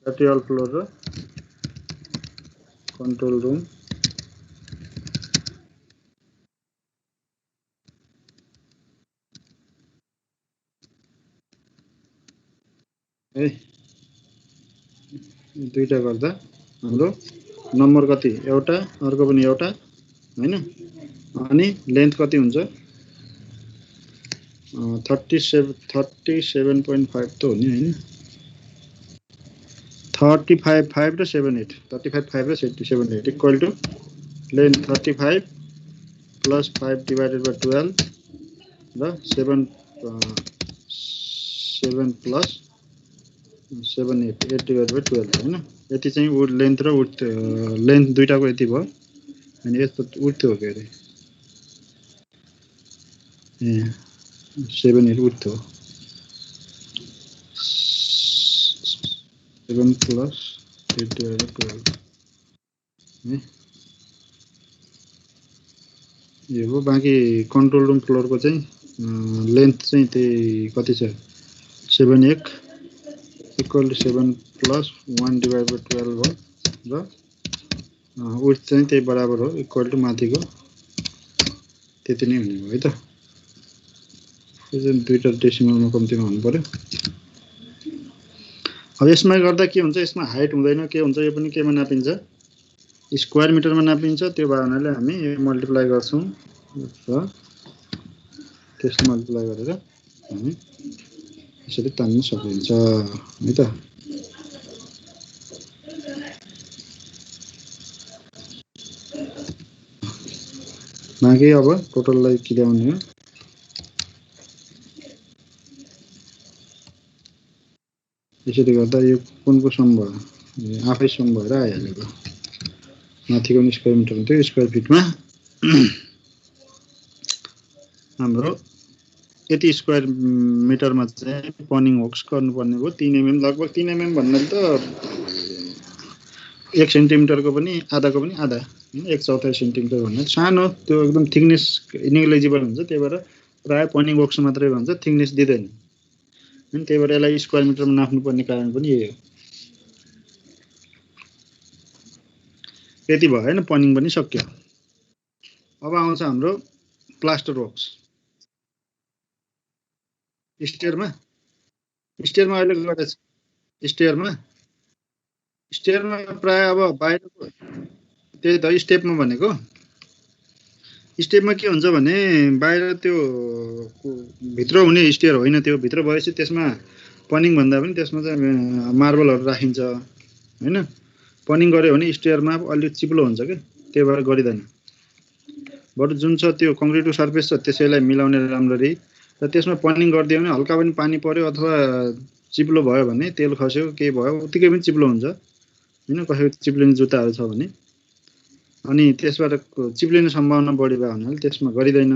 S1: ब्याट्री हल फ्लोर र कन्ट्रोल रुम है दुईटा गर्दा हाम्रो नम्बर कति एउटा अर्को पनि एउटा हैन अनि लेन्थ कति हुन्छ 37.5 त हो नि हैन 35.5 र 7.8 35.5 र 7.8 equal to length 35 plus 5 divided by 12 र 7 प्लस 7 8 डिवाइडेड बाइ 12 हैन यति चाहिँ वुड लेन्थ र वुड लेन्थ दुईटाको यति भयो अनि यस्तो वुड थियो के अरे 7 8 वुड थियो 7 प्लस 8 डिवाइडेड बाइ 12 यो हो बाँकी कन्ट्रोल रुम फ्लोरको चाहिँ लेन्थ चाहिँ त्यही कति छ 7 1 equal to 7 plus 1 divide by 12 हो र विड्थ चाहिँ त्यही बराबर हो इक्वल टु माथिको त्यति नै हुने भयो है त यो चाहिँ दुईटा डेसिमलमा कम्तीमा हुनु पर्यो अब यसमा गर्दा के हुन्छ यसमा हाइट हुँदैन के हुन्छ यो पनि केमा नापिन्छ स्क्वायर मिटरमा नापिन्छ त्यो भए हुनाले हामी यो मल्टिप्लाई गर्छौं र त्यसले मल्टिप्लाई गरेर हामी यसरी तान्न सकिन्छ है त बाँकी अब टोटललाई के ल्याउने हो यसरी गर्दा यो कुनको सम भयो आफै सम भएर आइहाल्यो माथिको स्क्वायर मिटर हुन्थ्यो स्क्वायर फिटमा हाम्रो यति स्क्वायर मिटरमा चाहिँ पनिङ होक्स गर्नुपर्ने भयो 3 mm लगभग 3 mm भन्नाले त 1 सेन्टिमिटरको पनि आधाको पनि आधा हैन 1/4 सेन्टिमिटर भन्ने सानो त्यो एकदम थिकनेस नेग्लिजिबल हुन्छ त्यही भएर प्राय पनिङ होक्स मात्रै भन्छ थिकनेस दिदैन हैन त्यही भएर यसलाई स्क्वायर मिटरमा नाप्नु पर्ने कारण पनि यही हो यति भयो हैन पनिङ पनि सक्यो अब आउँछ हाम्रो प्लास्टर वर्क्स स्टेयरमा अहिले गरेछ स्टेयरमा प्राय अब बाहिरको त्यही त स्टेपमा भनेको स्टेपमा के हुन्छ भने बाहिर त्यो भित्र हुने स्टेयर होइन त्यो भित्र भएपछि त्यसमा पनिङ भन्दा पनि त्यसमा चाहिँ मार्बलहरु राखिन्छ हैन पनिङ गर्यो भने स्टेयरमा अलि चिप्लो हुन्छ के त्यही भएर गरिदैन बरु जुन छ त्यो कङ्क्रिटको सर्फेस छ त्यसैलाई मिलाउने राम्ररी र त्यसमा पनिङ गर्दियो भने हल्का पनि पानी पर्यो अथवा चिप्लो भयो भने तेल खस्यो के भयो उतिकै पनि चिप्लो हुन्छ हैन कसैको चिप्लिने जुत्ताहरु छ भने अनि त्यसबाट चिप्लिने सम्भावना बढी भयो भने त्यसमा गरिदैन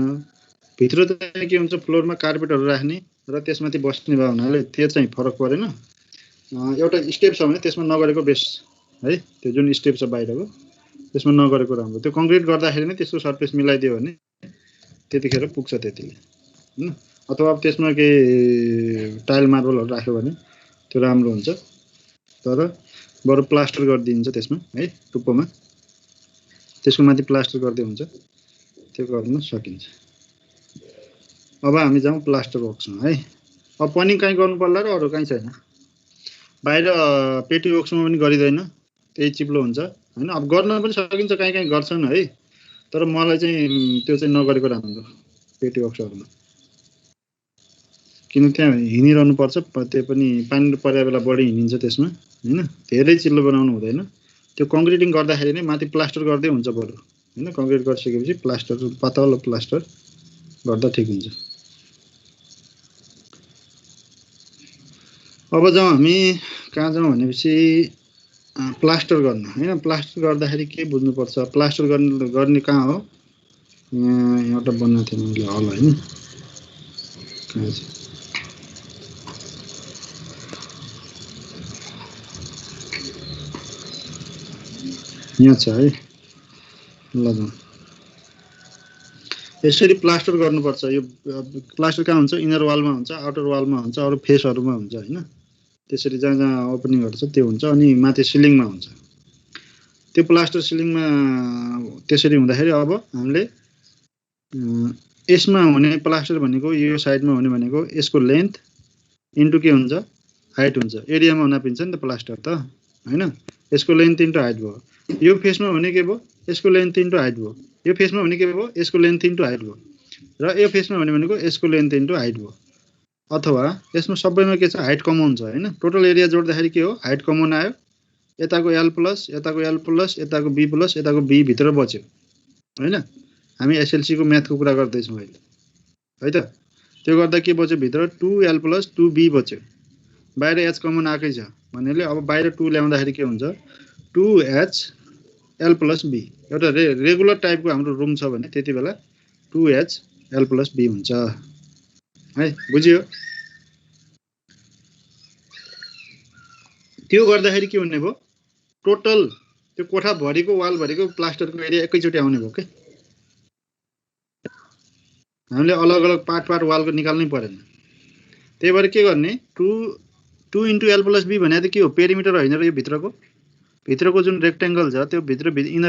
S1: भित्र चाहिँ के हुन्छ फ्लोरमा कार्पेटहरु राख्ने र त्यसमाथि बस्ने भयो भने त्यो चाहिँ फरक परेन एउटा स्टेप छ भने त्यसमा नगरेको बेस्ट है त्यो जुन स्टेप छ बाहिरको त्यसमा नगरेको राम्रो त्यो कङ्क्रिट गर्दाखेरि नै त्यसको सर्फेस मिलाइदियो भने त्यतिखेर पुग्छ त्यतिले हैन अथवा त्यसमा के टाइल मार्बलहरु राख्यो भने त्यो राम्रो हुन्छ तर बरु प्लास्टर गरिदिन्छ त्यसमा है टुप्पोमा त्यसको माथि प्लास्टर गर्दै हुन्छ त्यो गर्न सकिन्छ अब हामी जाउँ प्लास्टर वर्क्समा है अब पनिङ कहीँ गर्नु पर्ला र अरु कहीँ छैन बाहिर पेटी वर्क्समा पनि गरिदैन त्यही चिप्लो हुन्छ हैन अब गर्न पनि सकिन्छ कहीँ गर्छन् है तर मलाई चाहिँ त्यो चाहिँ नगरेको राम्रो पेटी वर्क्सहरुमा किन त्यहाँ हिँडिरहनु पर्छ त्यो पनि पानी परेको बेला बढी हिँडिन्छ त्यसमा हैन धेरै चिल्लो बनाउनु हुँदैन त्यो कङ्क्रिटिङ गर्दाखेरि नै माथि प्लास्टर गर्दै हुन्छ बरु हैन कङ्क्रिट गरिसकेपछि प्लास्टर पातलो प्लास्टर गर्दा ठीक हुन्छ अब जाउँ हामी कहाँ जाउँ भनेपछि प्लास्टर गर्न हैन प्लास्टर गर्दाखेरि के बुझ्नु पर्छ प्लास्टर गर्ने कहाँ हो एउटा बन्न थियो मैले हल हैन कहाँ छ यहाँ छ है ल जाउँ यसरी प्लास्टर गर्नुपर्छ यो प्लास्टर कहाँ हुन्छ इनर वालमा हुन्छ आउटर वालमा हुन्छ अरु फेसहरुमा हुन्छ हैन त्यसरी जहाँ जहाँ ओपनिङहरु छ त्यो हुन्छ अनि माथि सिलिङमा हुन्छ त्यो प्लास्टर सिलिङमा त्यसरी हुँदाखेरि अब हामीले यसमा हुने प्लास्टर भनेको यो साइडमा हुने भनेको यसको लेन्थ इन्टु के हुन्छ हाइट हुन्छ एरियामा नापिन्छ नि त प्लास्टर त हैन यसको लेन्थ इन्टु हाइट भयो यो फेसमा हुने के भयो यसको लेन्थ इन्टु हाइट भयो यो फेसमा हुने के भयो यसको लेन्थ इन्टु हाइट भयो र यो फेसमा हुने भनेको यसको लेन्थ इन्टु हाइट भयो अथवा यसमा सबैमा के छ हाइट कमन छ हैन टोटल एरिया जोड्दाखेरि के हो हाइट कमन आयो यताको l प्लस यताको l प्लस यताको b प्लस यताको b भित्र बच्यो हैन हामी एसएलसी को म्याथको कुरा गर्दै छौं अहिले है त त्यो गर्दा के बच्यो भित्र 2l प्लस 2b बच्यो बाहिर h कमन आकै छ भन्नेले अब बाहिर 2 ल्याउँदाखेरि के हुन्छ 2h l प्लस b एउटा रेगुलर टाइपको हाम्रो रुम छ भने त्यतिबेला 2h l प्लस b हुन्छ है बुझियो त्यो गर्दाखेरि के हुने भयो टोटल त्यो कोठा भरिको वाल भरिको प्लास्टरको एरिया एकैचोटी आउने भयो के हामीले अलग अलग पार्ट वालको निकाल्नै परेन त्यही भएर के गर्ने 2 इन्टु l प्लस b भने त के हो पेरिमिटर हैन र यो भित्रको जुन रेक्टेंगल छ त्यो भित्र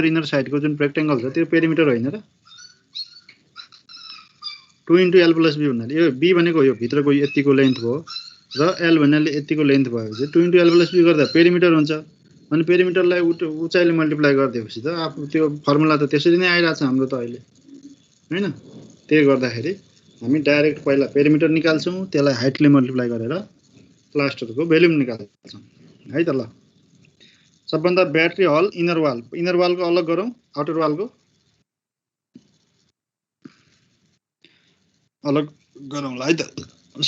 S1: इनर साइडको जुन रेक्टेंगल छ त्यो पेरिमिटर हैन र 2 इन्टु l प्लस b भन्नाले यो b भनेको यो भित्रको यतिको लेन्थ भयो र l भन्नाले यतिको लेन्थ भएपछि 2 इन्टु l प्लस b गर्दा पेरिमिटर हुन्छ अनि पेरिमिटरलाई उचाइले मल्टिप्लाई गर्दिएपछि त त्यो फर्मुला त त्यसरी नै आइराछ हाम्रो त अहिले हैन त्यही गर्दाखेरि हामी डाइरेक्ट पहिला पेरिमिटर निकाल्छौं त्यसलाई हाइटले मल्टिप्लाई गरेर प्लास्टरको भोल्युम निकाल्छौं है त ल सबभन्दा ब्याट्री हल इनर वालको अलग गरौँ आउटर वालको अलग गरौँला है त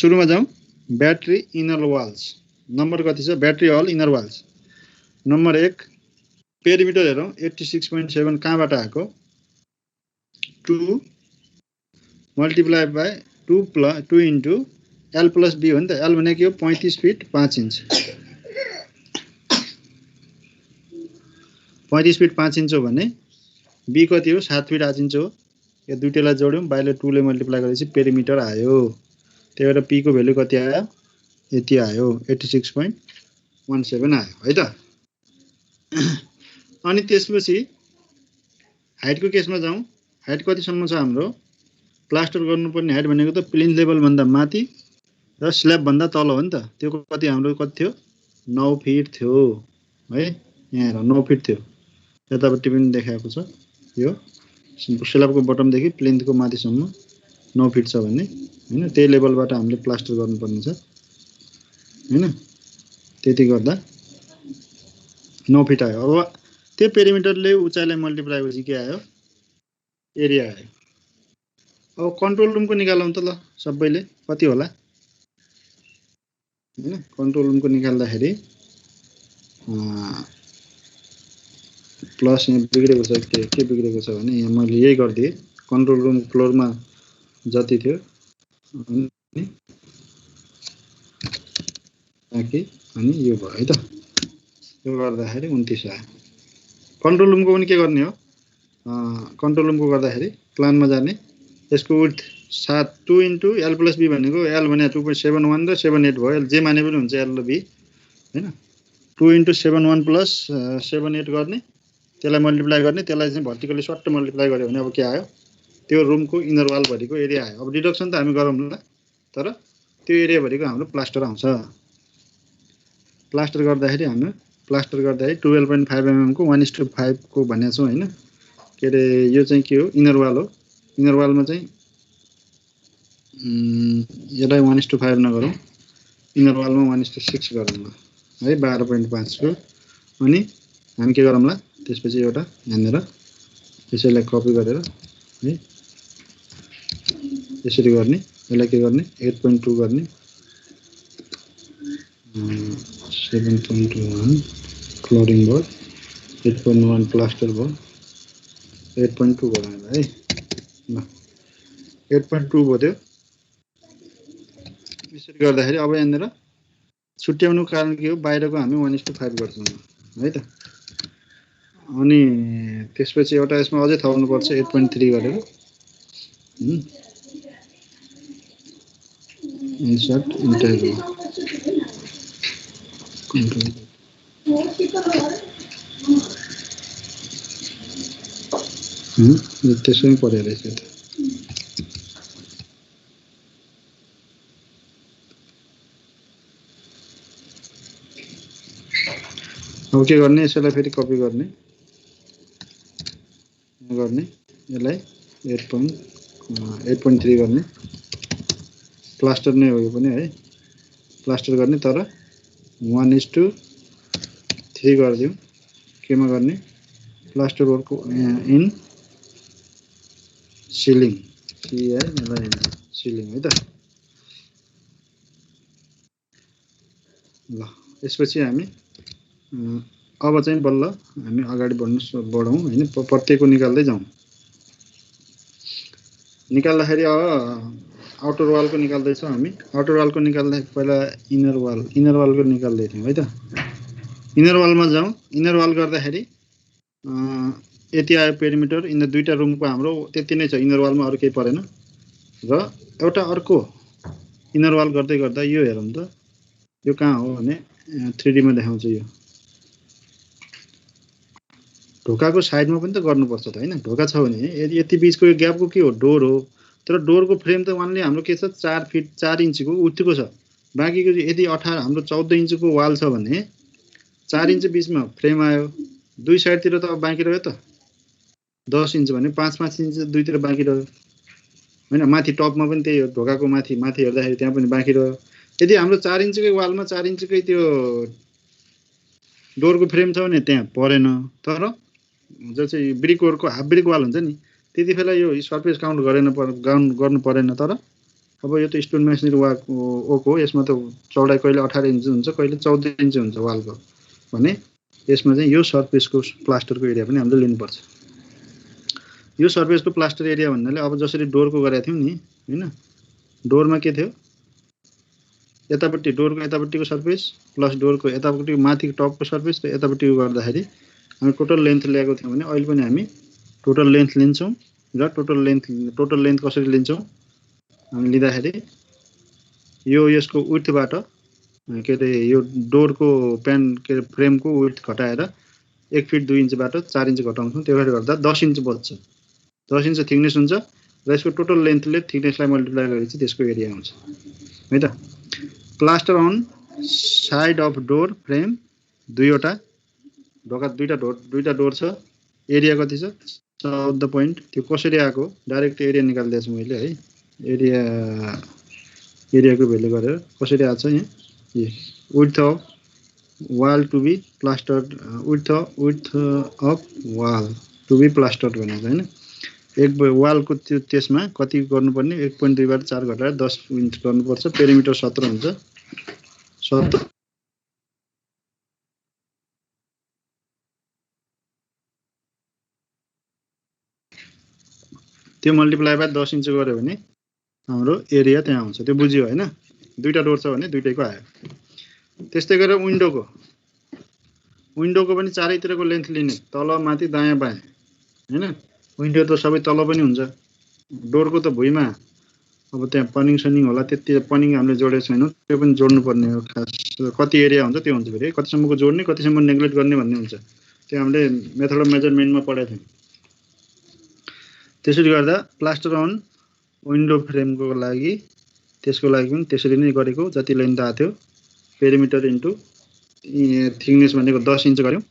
S1: सुरुमा जाउँ ब्याट्री इनर वाल्स नम्बर कति छ ब्याट्री हल इनर वाल्स नम्बर 1 पेरिमिटर हेरौँ 86.7 कहाँबाट आएको 2 multiply by 2 into l plus b हो नि त l भनेको यो 35 फिट 5 इन्च 35 फिट 5 इन्च हो भने b कति हो 7 फिट 8 इन्च हो यो दुईटैलाई जोड्यौं बाइले 2 ले मल्टिप्लाई गरेपछि पेरिमिटर आयो त्यही भएर p को भ्यालु कति आयो यति आयो 86.17 आयो है त अनि त्यसपछि हाइटको केसमा जाउँ हाइट कति सम्म छ हाम्रो प्लास्टर गर्नुपर्ने हाइट भनेको त प्लेन लेभल भन्दा माथि र स्ल्याब भन्दा तल हो नि त त्यो कति हाम्रो कति थियो 9 फिट थियो है यहाँ हेर 9 फिट थियो यतापट्टि पनि देखाएको छ यो स्ल्याबको बटम देखि प्लेनको माथिसम्म 9 फिट छ भन्ने हैन त्यही लेभलबाट हामीले प्लास्टर गर्नुपर्ने छ हैन त्यति गर्दा 9 फिट आयो अब त्यो पेरिमिटरले उचाइलाई मल्टिप्लाई गरेपछि के आयो एरिया आयो अब कन्ट्रोल रुमको निकालौं त ल सबैले कति होला हैन कन्ट्रोल रुमको निकाल्दाखेरि प्लस यहाँ बिग्रेको छ के बिग्रेको छ भने यहाँ मैले यही गर्दिए कन्ट्रोल रुम फ्लोरमा जति थियो बाकी अनि यो भयो है त यो गर्दाखेरि 29 आयो कन्ट्रोल रुमको पनि के गर्ने हो कन्ट्रोल रुमको गर्दाखेरि प्लानमा जाने यसको width 2 into l plus b भनेको l भने 2.71 र 78 भयो जे माने पनि हुन्छ l र b हैन 2 इन्टु 71 प्लस 78 गर्ने त्यसलाई मल्टिप्लाई गर्ने त्यसलाई चाहिँ भर्टिकली सर्ट मल्टिप्लाई गर्यो भने अब के आयो त्यो रुमको इनर वाल भरिको एरिया आयो अब डिडक्सन त हामी गरौँला तर त्यो एरिया भरिको हाम्रो प्लास्टर आउँछ प्लास्टर गर्दाखेरि 12.5 mm को 1:5 को भनेको छौं हैन के रे यो चाहिँ के हो इनर वाल हो इनर वालमा चाहिँ यसलाई 1:5 नगरौँ इनर वालमा 1:6 गरौँला है 12.5 को अनि हामी के गरौँला त्यसपछि एउटा यहाँनेर यसैलाई कपी गरेर है यसरी गर्ने यसलाई के गर्ने 8.2 गर्ने 7.1 फ्लोरिङ भयो 8.1 प्लास्टर भयो 8.2 गरौँ है ल 8.2 भयो यसरी गर्दाखेरि अब यहाँनेर छुट्याउनुको कारण के हो बाहिरको हामी 1:5 गर्छौं है त अनि त्यसपछि एउटा यसमा अझै थप्नु पर्छ 8.3 गरेर इन्सर्ट इन्टरभ्यु त्यसमै परेर रहेछ त अब के गर्ने यसलाई फेरि कपी गर्ने यसलाई 8.3 गर्ने प्लास्टर नै हो यो पनि है प्लास्टर गर्ने तर 1:3 गरिदिउँ केमा गर्ने plaster work in ceiling ceiling है त ल यसपछि हामी अब चाहिँ बल्ल हामी अगाडि बढौँ हैन प्रत्येकको निकाल्दै जाउँ निकाल्दाखेरि आउटर वालको निकाल्दैछौँ हामी आउटर वालको निकाल्दा पहिला इनर वालको निकाल्दै थियौँ है त इनर वालमा जाउँ इनर वाल गर्दाखेरि यति आयो पेरिमिटर इन दुईटा रुमको हाम्रो त्यति नै छ इनर वालमा अरु केही परेन र एउटा अर्को इनर वाल गर्दै गर्दा यो हेरौँ त यो कहाँ हो भने 3D मा देखाउँछ यो ढोकाको साइडमा पनि त गर्नुपर्छ त हैन ढोका छ भने यति बीचको यो ग्यापको के हो डोर हो तर डोरको फ्रेम त वानली हाम्रो के छ 4 फिट 4 इन्चको उठ्तीको छ बाँकीको यदि 18 हाम्रो 14 इन्चको वाल छ भने 4 इन्च बीचमा फ्रेम आयो दुई साइडतिर त बाँकी रह्यो त 10 इन्च भने 5 इन्च दुईतिर बाँकी रह्यो हैन माथि टपमा पनि त्यही हो ढोकाको माथि हेर्दाखेरि त्यहाँ पनि बाँकी रह्यो यदि हाम्रो 4 इन्चकै वालमा 4 इन्चकै त्यो डोरको फ्रेम छ भने त्यहाँ परेन तर जो चाहिँ ब्रिक वर्कको हाफ ब्रिक वाल हुन्छ नि त्यतिखेर यो सर्फेस काउन्ट गर्नु परेन तर अब यो त स्टोन मेसनरी ओक हो यसमा त चौडाइ कहिले 18 इन्च हुन्छ कहिले 14 इन्च हुन्छ वालको भने यसमा चाहिँ यो सर्फेसको प्लास्टरको एरिया पनि हामीले लिनुपर्छ यो सर्फेसको प्लास्टर एरिया भन्नाले अब जसरी डोरको गरेका थियौं नि हैन डोरमा के थियो यतापट्टि डोरको यतापट्टिको सर्फेस प्लस डोरको यतापट्टिको माथिको टपको सर्फेस र यतापट्टिको गर्दाखेरि हामी टोटल लेन्थ ल्याएको थियौं भने अहिले पनि हामी टोटल लेन्थ लिन्छौं र टोटल लेन्थ कसरी लिन्छौं हामी लिँदाखेरि यो यसको विड्थबाट के रे यो डोरको प्यान के फ्रेमको विड्थ घटाएर 1 फिट 2 इन्चबाट 4 इन्च घटाउँछौं त्यसले गर्दा 10 इन्च बच्छ 10 इन्च थिकनेस हुन्छ र यसको टोटल लेन्थले थिकनेसलाई मल्टिप्लाई गरेपछि त्यसको एरिया आउँछ है त plaster on side of door frame दुईवटा ढोका दुईटा डोर छ एरिया कति छ 14 पोइन्ट त्यो कसरी आएको डाइरेक्ट एरिया निकाल्दै छु मैले है एरियाको भ्यालु गरेर कसरी आछ यहाँ width of wall to be plastered width of wall to be plastered भनेको हैन एक वालको त्यसमा कति गर्नुपर्ने 1.2 बाट 4 घटाएर 10 इन्च गर्नुपर्छ पेरिमिटर 17 हुन्छ 17 त्यो मल्टिप्लाई बाइ 10 इन्च गर्यो भने हाम्रो एरिया त्यहाँ आउँछ त्यो बुझियो हैन दुईटा डोर छ भने दुईटैको आयो त्यस्तै गरेर विन्डोको पनि चारैतिरको लेन्थ लिने तल माथि दायाँ बायाँ हैन विन्डो त सबै तल पनि हुन्छ डोरको त भुइँमा अब त्यहाँ पनिङ सनिङ होला त्यति पनिङ हामीले जोडेको छैनौं त्यो पनि जोड्नु पर्ने हो खास कति एरिया हुन्छ त्यो हुन्छ फेरि कतिसम्मको जोड्ने कतिसम्म नेग्लेक्ट गर्ने भन्ने हुन्छ त्यो हामीले मेथड अफ मेजरमेन्टमा पढाएको थियौं त्यसरी गर्दा प्लास्टर अन विन्डो फ्रेमको लागि त्यसको लागि पनि त्यसरी नै गरेको जति लेन्थ आथ्यो पेरिमिटर इन्टु थिकनेस भनेको 10 इन्च गर्यौं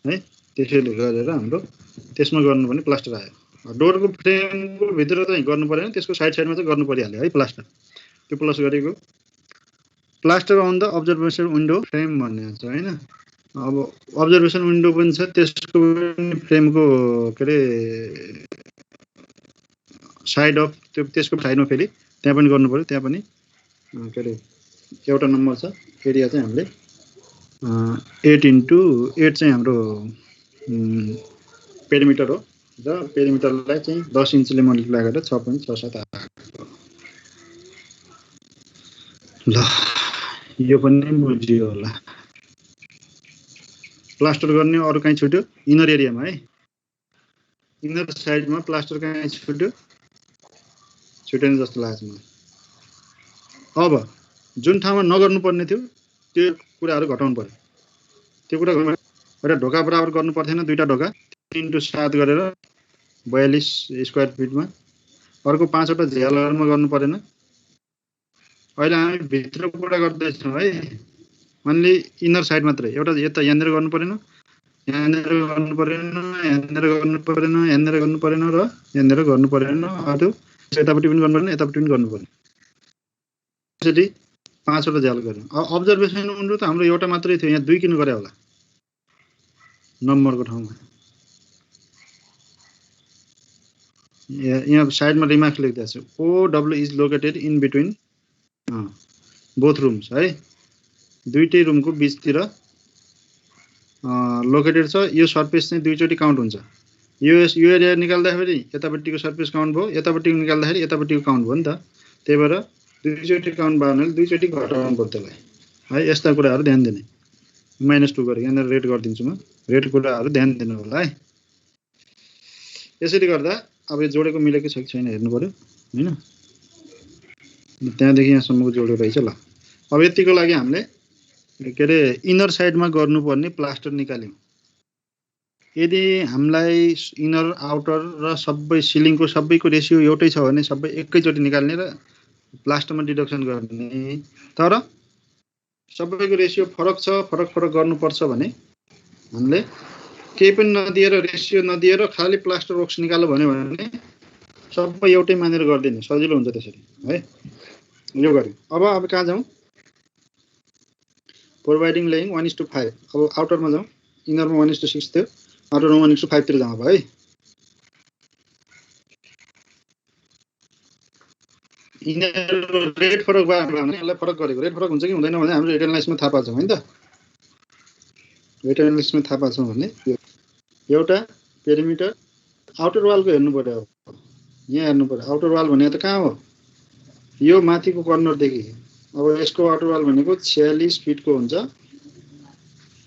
S1: है त्यसैले गरेर हाम्रो त्यसमा गर्नु भने प्लास्टर आयो डोरको फ्रेमको भित्र चाहिँ गर्नु परेन त्यसको साइडमा चाहिँ गर्नु परिहाल्यो है प्लास्टर त्यो प्लस गरेको plaster on the observation window frame भन्ने छ हैन अब अब्जर्भेसन विन्डो पनि छ त्यसको फ्रेमको के रे साइड अफ त्यसको साइडमा फेरि त्यहाँ पनि गर्नु पर्यो त्यहाँ पनि के रे एउटा नम्बर छ एरिया चाहिँ हामीले 8 चाहिँ हाम्रो पेरिमिटर हो र पेरिमिटरलाई चाहिँ 10 इन्चले मल्टिप्लाई गरेर 6.67 आएको ल यो पनि बुझियो होला प्लास्टर गर्ने अरु कहीँ छुट्यो इनर एरियामा है इनर साइडमा प्लास्टर कहीँ छुटेन जस्तो लाग्छ मलाई अब जुन ठाउँमा नगर्नु पर्ने थियो त्यो कुराहरु घटाउनु पर्यो त्यो कुरा गर्नु एउटा ढोका बराबर गर्नु पर्थेन दुईटा ढोका 3x7 गरेर 42 स्क्वायर फिटमा अर्को 5 वटा झ्यालहरुमा गर्नु परेन अहिले हामी भित्र कुरा गर्दै छौं है अन्ली इनर साइड मात्रै एउटा यता यहाँनेर गर्नु परेन यहाँनेर गर्नु परेन यहाँनेर गर्नु परेन यहाँनेर गर्नु परेन र यहाँनेर गर्नु परेन अरु यतापट्टि पनि गर्नु परेन यतापट्टि पनि गर्नु परेन त्यसैले 5 वटा झ्याल गर्नु अब्जर्भेसन अनुसार त हाम्रो एउटा मात्रै थियो यहाँ दुई किन गरे होला नम्बरको ठाउँमा यहाँ साइडमा रिमार्क लेख्दै छु OW is located in between both rooms है दुईटै रुमको बीचतिर लोकेटेड छ यो सरफेस चाहिँ दुईचोटी काउन्ट हुन्छ यो एरिया निकाल्दाखेरि यतापट्टिको सरफेस काउन्ट भयो यतापट्टिको निकाल्दाखेरि यतापट्टिको काउन्ट भयो नि त त्यही भएर दुईचोटी काउन्ट भयो भने दुईचोटी घटाउनु पर्छ त्यसलाई है यस्ता कुराहरु ध्यान दिने -2 गरे यहाँ रेड गर्दिन्छु म रेड कुराहरु ध्यान दिनु होला है यसरी गर्दा अब यो जोडेको मिलेको छ कि छैन हेर्नु पर्यो हैन त्यहाँदेखि यहाँसम्मको जोडेको रहेछ ल अब यतिको लागि हामीले के रे इनर साइडमा गर्नुपर्ने प्लास्टर निकाल्यौं यदि हामीलाई इनर आउटर र सबै सिलिङको सबैको रेशियो एउटै छ भने सबै एकैचोटी निकाल्ने र प्लास्टरमा डिडक्सन गर्ने तर सबैको रेशियो फरक छ फरक गर्नुपर्छ भने हामीले केही पनि नदिएर रेशियो नदिएर खाली प्लास्टर वर्क्स निकाल्यो भने सबै एउटै मानेर गर्दिने सजिलो हुन्छ त्यसरी है यो गर्यो अब कहाँ जाउँ प्रोभाइडिङ लेइङ 1:5 अब आउटरमा जाउँ इनरमा 1:6 थियो आउटरमा 1:5 तिर जाउँ अब है इनर रेट फरक भयो भने यसलाई फरक गरेको रेट फरक हुन्छ कि हुँदैन भने हाम्रो रेट एनालाइसिसमा थाहा पाउँछौं हैन त रेट एनालाइसिसमा थाहा पाउँछौं भने एउटा पेरिमिटर आउटर वालको हेर्नु पर्यो यहाँ हेर्नु पर्यो आउटर वाल भने त कहाँ हो यो माथिको कर्नर देखि अब यसको आउटर वाल भनेको 46 फिटको हुन्छ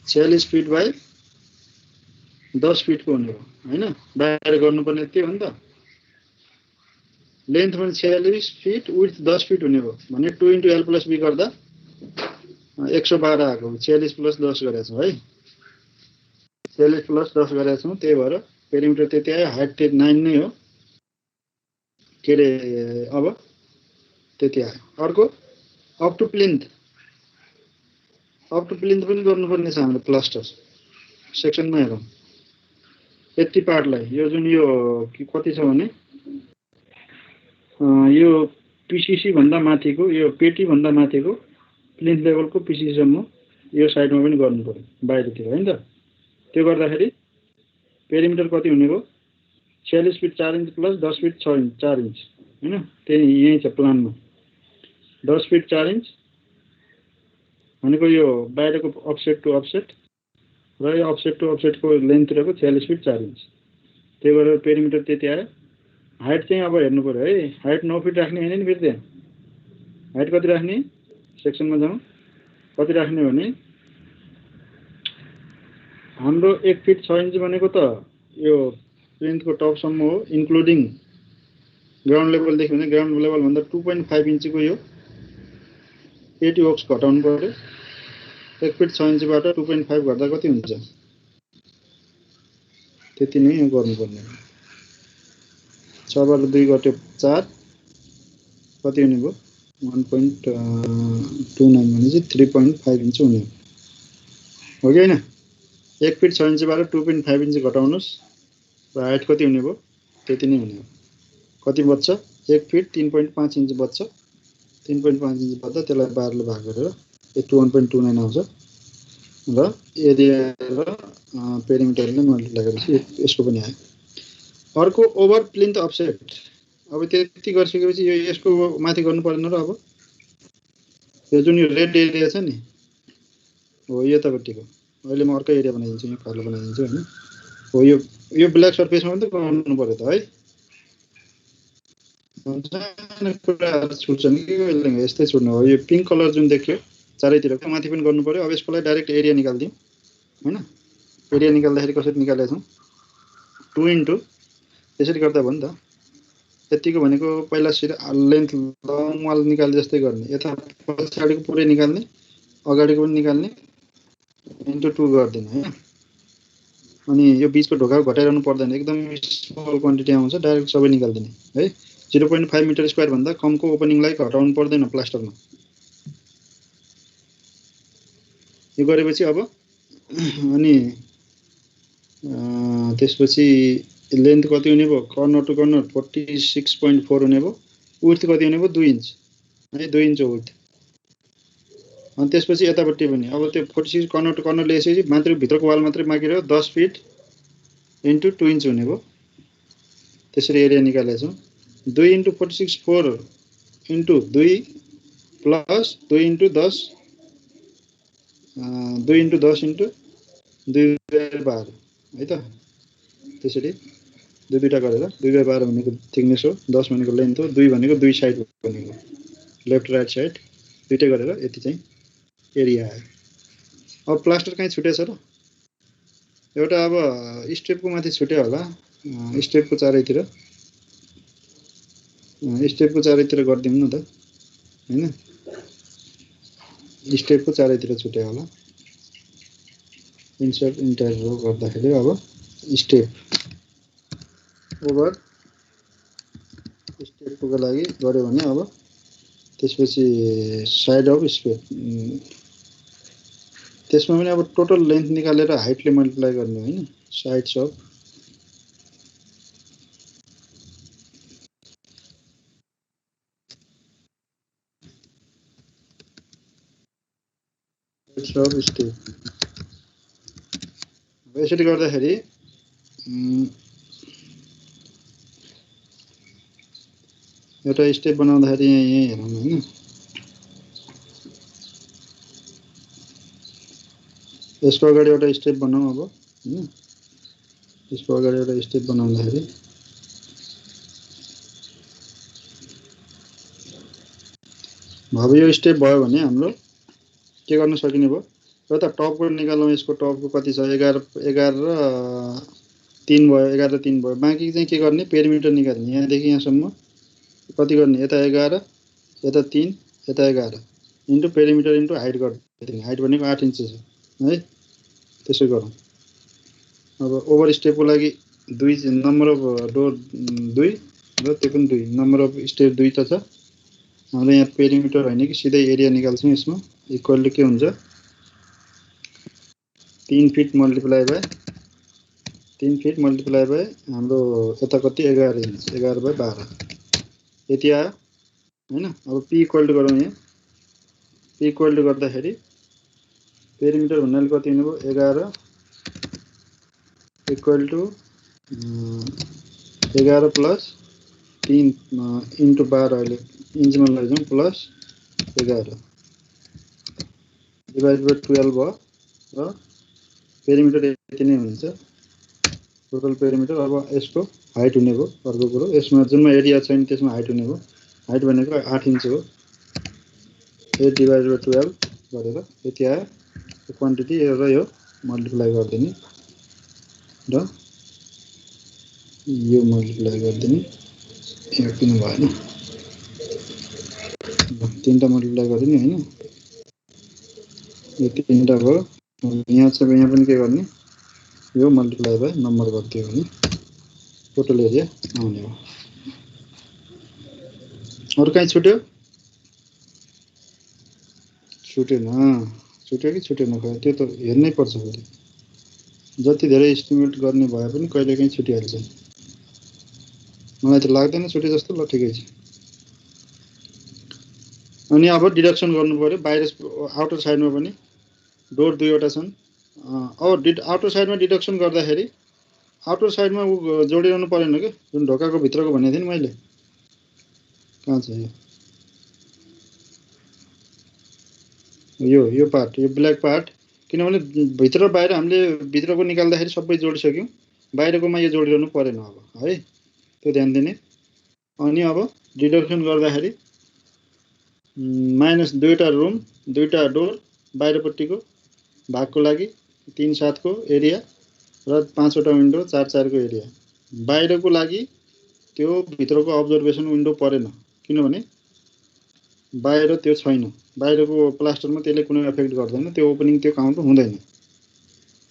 S1: 46 फिट बाइ 10 फिटको हुने हो हैन बाहिर गर्नुपर्ने त्यही हो नि त लेन्थ पनि 46 फिट विड्थ 10 फिट हुने हो भने 2 * l + b गर्दा 112 आको 46 + 10 गरेका छौं है 46 + 10 गरेका छौं त्यही भएर पेरिमिटर त्यति आयो हाइट 9 नै हो के रे अब त्यति आयो अर्को अप टु प्लिन्थ पनि गर्नुपर्ने छ हाम्रो प्लास्टर सेक्सनमा हेरौं यति पार्टलाई यो जुन यो कति छ भने यो पीसीसी भन्दा माथिको यो पेटी भन्दा माथिको प्लिन्थ लेभलको पीसीसी सम्म यो साइडमा पनि गर्नु पर्यो बाहिरतिर हैन त त्यो गर्दाखेरि पेरिमिटर कति हुने भयो 46 fit 4 inch plus 10 fit 4 inch हैन त्यही यही छ प्लानमा 10 फिट 4 इन्च भनेको यो बाहिरको अफसेट टु अफसेट र यो अफसेट टु अफसेटको लेन्थ रहेको 46 फिट 4 इन्च त्यही भएर पेरिमिटर त्यति आयो हाइट चाहिँ अब हेर्नु पर्यो है हाइट 9 फिट राख्ने हैन नि फेरि त्यहाँ हाइट कति राख्ने सेक्सनमा जाउँ कति राख्ने भने हाम्रो 1 फिट 6 इन्च भनेको त यो प्लिन्थको टपसम्म हो इन्क्लुडिङ ग्राउन्ड लेभल देखि भने ग्राउन्ड लेभल भन्दा 2.5 इन्चको यो पेटी वर्क्स घटाउनु पर्यो 1 फिट 6 इन्चबाट 2.5 गर्दा कति हुन्छ त्यति नै गर्नुपर्ने 6 बाट 2 गट्यो 4 कति हुने भयो 1.29 भने चाहिँ 3.5 इन्च हुने हो कि हैन 1 फिट 6 इन्चबाट 2.5 इन्च घटाउनुस् र हाइट कति हुने भयो त्यति नै हुने हो कति बच्छ 1 फिट 3.5 इन्च बच्छ 3.5 इन्च बच्दा त्यसलाई 12 ले भाग गरेर यो 1.29 आउँछ र एरिया र पेरिमिटरले मल्टिप्लाई गरेपछि यसको पनि आयो अर्को ओभर प्लिन्थ अफसेट अब त्यति गरिसकेपछि यो यसको माथि गर्नु पर्दैन र अब यो जुन यो रेड एरिया छ नि हो यतापट्टिको अहिले म अर्को एरिया बनाइदिन्छु यहाँ कालो बनाइदिन्छु हैन हो यो ब्ल्याक सरफेसमा पनि त गर्नु पर्यो त है कुरा छुट्छ नि के यस्तै छुट्नु हो यो पिंक कलर जुन देखियो चारैतिरको माथि पनि गर्नु पर्यो अब यसको लागि डाइरेक्ट एरिया निकाल्दियौ हैन एरिया निकाल्दाखेरि कसरी निकालेका छौँ 2 इन्टु त्यसरी गर्दा भयो नि त यतिको भनेको पहिला लेन्थ लङ वाल निकाले जस्तै गर्ने यता पछाडिको पुरै निकाल्ने अगाडिको पनि निकाल्ने इन्टु 2 गरिदिने हैन अनि यो बीचको ढोका घटाइरहनु पर्दैन एकदम स्मल क्वान्टिटी आउँछ डाइरेक्ट सबै निकाल्दिने है 0.5 मिटर स्क्वायर भन्दा कमको ओपनिङलाई घटाउनु पर्दैन प्लास्टरमा यो गरेपछि अब अनि त्यसपछि लेन्थ कति हुने भयो कर्नर टु कर्नर 46.4 हुने भयो विड्थ कति हुने भयो 2 इन्च है 2 इन्च विड्थ अनि त्यसपछि यतापट्टि पनि अब त्यो 46 कर्नर टु कर्नर लेखेपछि मात्र भित्रको वाल मात्रै बाँकी रह्यो 10 फिट इन्टु 2 इन्च हुने भयो त्यसरी एरिया निकालेका छौँ 2 into 46 4 into 2 plus 2 into 10 2 into 10 into 2/12 है त त्यसरी दुईटा गरेर 2/12 भनेको थिकनेस हो 10 भनेको लेन्थ हो 2 भनेको दुई साइड भनेको लेफ्ट राइट साइड दुईटै गरेर यति चाहिँ एरिया आयो अब प्लास्टर कहीँ छुटेछ र एउटा अब स्टेपको माथि छुट्यो होला स्टेपको चारैतिर गरिदिउँ न त हैन स्टेपको चारैतिर छुट्यो होला इन्सर्ट इन्टर रो गर्दाखेरि अब स्टेप ओभर स्टेपको लागि गर्यो भने अब त्यसपछि साइड अफ स्पेस त्यसमा पनि अब टोटल लेन्थ निकालेर हाइटले मल्टिप्लाई गर्ने हैन साइड्स अफ स्टेप यसरी गर्दाखेरि एउटा स्टेप बनाउँदाखेरि यही हेरौँ हैन यसको अगाडि एउटा स्टेप बनाऊ अब हैन यसको अगाडि एउटा स्टेप बनाउँदाखेरि अब यो स्टेप भयो भने हाम्रो के गर्न सकिने भयो एउटा टपको निकालौँ यसको टपको कति छ 11 र 3 भयो 11 र 3 भयो बाँकी चाहिँ के गर्ने पेरिमिटर निकाल्ने यहाँदेखि यहाँसम्म कति गर्ने यता 11 यता 3 यता 11 इन्टु पेरिमिटर इन्टु हाइट गर्दिने हाइट भनेको 8 इन्च छ है त्यसो गरौँ अब ओभर स्टेपको लागि 2 नम्बर अफ डोर 2 र त्यो पनि 2 नम्बर अफ स्टेप 2 त छ हाम्रो यहाँ पेरिमिटर हैन कि सिधै एरिया निकाल्छौँ यसमा इक्वल टु के हुन्छ 3 feet multiply by 3 feet multiply by हाम्रो यता कति 11 इन्च 11/12 यति आयो हैन अब p इक्वल टु गरौँ यहाँ p इक्वल टु गर्दाखेरि पेरिमिटर भन्नाले कति हुने भयो 11 इक्वल टु 11 प्लस 3 इन्टु 12 अहिले इन्चमा लैजाउँ प्लस 11 डिभाइड बाइ 12 भयो र पेरिमिटर यति नै हुन्छ टोटल पेरिमिटर अब यसको हाइट हुने भयो अर्को कुरो यसमा जुनमा एरिया छैन त्यसमा हाइट हुने भयो हाइट भनेको 8 इन्च हो 8 डिभाइड बाइ 12 गरेर यति आयो क्वान्टिटी र यो मल्टिप्लाई गरिदिने र यो मल्टिप्लाई गरिदिने यो किन भएन तीनटा मल्टिप्लाई गरिदिने हैन यो तीनटा भयो यहाँ चाहिँ यहाँ पनि के गर्ने यो मल्टिप्लाई बाइ नम्बर गरिदियो भने टोटल एरिया आउने हो अरु कहीँ छुट्यो छुट्यो कि छुटेन खै त्यो त हेर्नै पर्छ फेरि जति धेरै एस्टिमेट गर्ने भए पनि कहिलेकाहीँ छुटिहाल्छ मलाई त लाग्दैन छुटे जस्तो ल ठिकै छ अनि अब डिडक्सन गर्नु पर्यो बाहिर आउटर साइडमा पनि डोर दुईवटा छन् अब आउटर साइडमा डिडक्सन गर्दाखेरि आउटर साइडमा जोडिरहनु परेन के जुन ढोकाको भित्रको भनेको थिएँ नि मैले कहाँ छ यो पार्ट यो ब्ल्याक पार्ट किनभने भित्र बाहिर हामीले भित्रको निकाल्दाखेरि सबै जोडिसक्यौँ बाहिरकोमा यो जोडिरहनु परेन अब है त्यो ध्यान दिने अनि अब डिडक्सन गर्दाखेरि माइनस दुईटा रुम दुईटा डोर बाहिरपट्टिको भागको लागि 3/7 को एरिया र 5 वटा विन्डो 4 को एरिया। बाहिरको लागि त्यो भित्रको अब्जर्भेसन विन्डो परेन किनभने बाहिर त्यो छैन, बाहिरको प्लास्टरमा त्यसले कुनै एफेक्ट गर्दैन, त्यो ओपनिङ त्यो काउन्ट हुँदैन।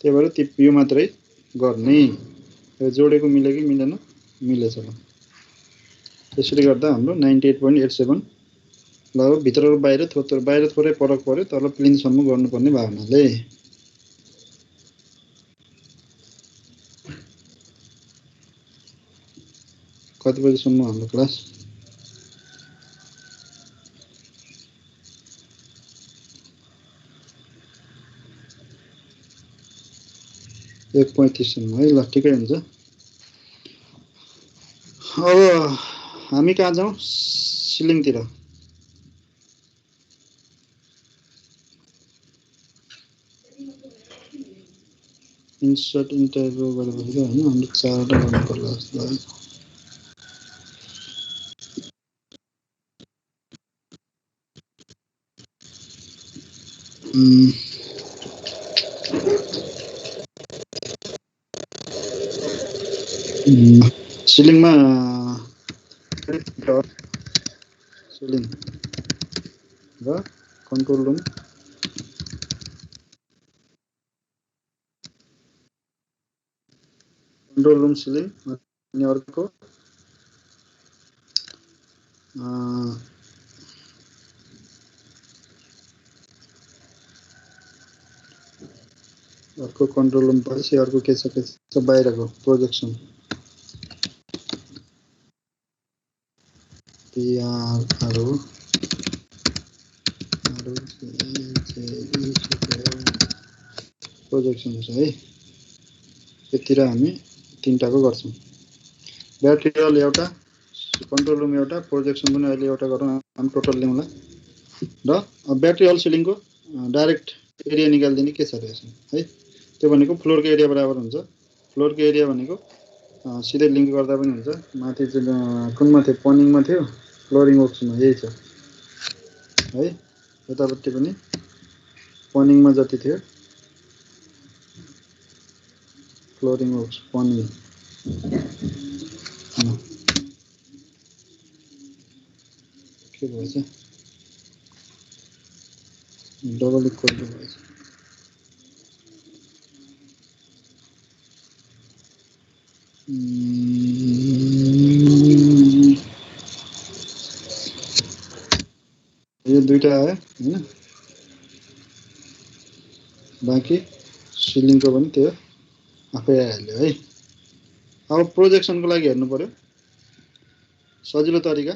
S1: त्यही भएर यो मात्रै गर्ने। जोडेको मिल्यो कि मिलेन? मिलेछ। ल त्यसरी गर्दा हाम्रो 98.87 ल भित्र र बाहिर थोरै फरक पर्यो, तर प्लिनसम्म गर्नुपर्ने भावनाले। कति बजीसम्म हाम्रो क्लास? 1:35 सम्म है। ल ठिकै हुन्छ। अब हामी कहाँ जाउँ? सिलिङतिर। इन्सर्ट इन्टरभ्यू गरेपछि होइन हामीले 4वटा गर्नु पर्ला जस्तो लाग्यो। सिलिङमा सिलिङ र कन्ट्रोल रुम सिलिङ अनि अर्को कन्ट्रोल रुम पछि अर्को के छ बाहिरको प्रोजेक्सन प्रोजेक्सन छ है। यतिर हामी 3टाको गर्छौँ। ब्याट्री हल एउटा, कन्ट्रोल रुम एउटा, प्रोजेक्सन पनि अहिले एउटा गरौँ, हामी टोटल ल्याउँला। र ब्याट्री हल सिलिङको डाइरेक्ट एरिया निकालिदिने के छ रहेछ है। त्यो भनेको फ्लोरको एरिया बराबर हुन्छ। फ्लोरको एरिया भनेको सिधै लिङ्क गर्दा पनि हुन्छ। माथि कुनमा थियो? पनिङमा थियो, फ्लोरिङ वर्क्समा यही छ है। यतापट्टि पनि पनिङमा जति थियो फ्लोरिङ वर्क्स पनिङ। के भएछ? डबल इक्वल टु भएछ। यो दुईटा आयो हैन। बाँकी सिलिङको पनि त्यो आफै आइहाल्यो है। अब प्रोजेक्सनको लागि हेर्नु पर्यो। सजिलो तरिका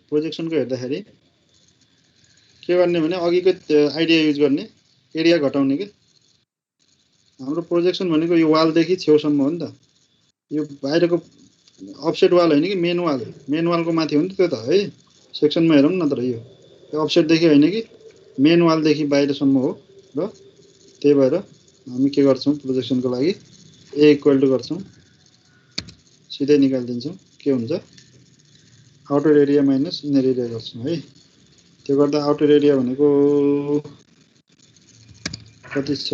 S1: प्रोजेक्सनको हेर्दाखेरि के गर्ने भने अघिको आइडिया युज गर्ने, एरिया घटाउने के। हाम्रो प्रोजेक्सन भनेको यो वालदेखि छेउसम्म हो नि त। यो बाहिरको अफसेट वाल होइन कि मेन वाल। मेन वालको माथि हो नि त त्यो त है। सेक्सनमा हेरौँ न तर यो अफसेटदेखि होइन कि मेन वालदेखि बाहिरसम्म हो। र त्यही भएर हामी के गर्छौँ प्रोजेक्सनको लागि ए इक्वल टु गर्छौँ, सिधै निकालिदिन्छौँ। के हुन्छ? Outer area minus inner area गर्छौँ है। त्यो गर्दा आउटर एरिया भनेको कति छ?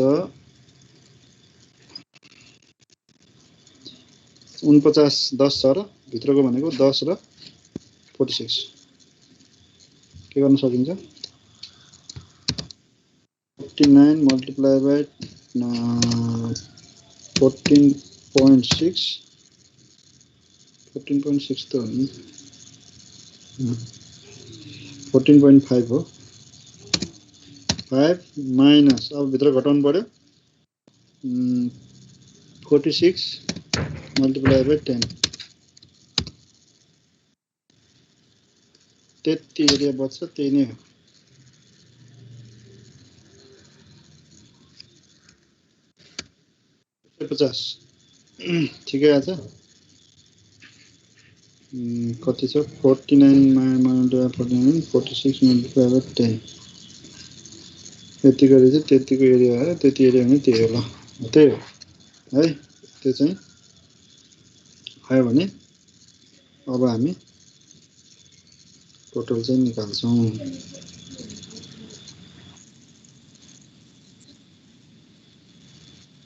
S1: 49 10 छ र भित्रको भनेको 10 र 46। के गर्न सकिन्छ? 49 मल्टिप्लाई बाई 14.6 त हो नि 14.5 हो। 5 माइनस अब भित्र घटाउनु पर्यो 46 मल्टिप्लाई बाई 10। त्यति एरिया बच्छ, त्यही नै हो। ठिकै आछ। कति छ? 49 मल्टिप्लाई 49 46 मल्टिप्लाई बाई 10। यति गरे चाहिँ त्यतिको एरिया आयो। त्यति एरिया भने त्यही हो। ल त्यही हो है। त्यो चाहिँ आयो भने अब हामी टोटल चाहिँ निकाल्छौँ।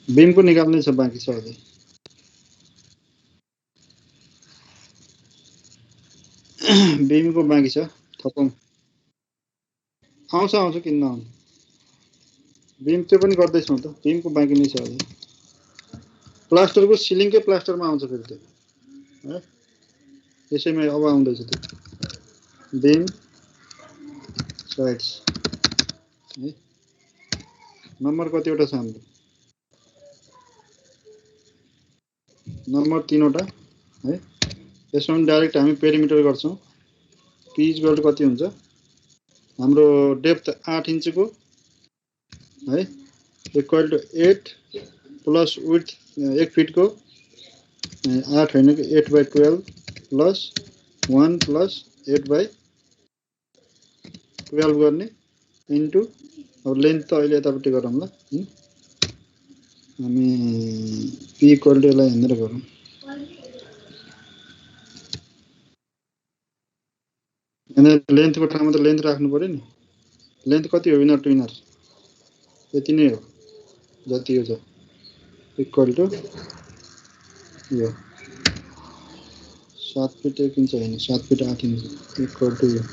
S1: बीमको निकाल्नै छ, बाँकी छ अझै। बीमको बाँकी छ, थपौँ। आउँछ किन नआउनु। बीम त्यो पनि गर्दैछौँ त, बीमको बाँकी नै छ अझै। प्लास्टरको सिलिङकै प्लास्टरमा आउँछ फेरि त्यो है, यसैमा अब आउँदैछ त्यो बीम साइड्स है। नम्बर कतिवटा छ हाम्रो? नम्बर 3 वटा है। यसमा पनि डाइरेक्ट हामी पेरिमिटर गर्छौँ। पी इक्वल टु कति हुन्छ हाम्रो? डेप्थ 8 इन्चको है, इक्वल टु 8 प्लस विड्थ 1 फिटको 8 होइन कि 8/12 प्लस 1 प्लस 8/12 गर्ने इन्टु अब लेन्थ त अहिले यतापट्टि गरौँ ल। हामी पी इक्वल टु यसलाई हेरेर गरौँ। लेन्थको ठाउँमा त लेन्थ राख्नु पर्यो नि। लेन्थ कति हो इनर टु इनर? यति नै हो जति यो छ, इक्वल टु यो 7 फिट 1 इन्च होइन, 7 फिट 8 इन्च इक्वल टु यो।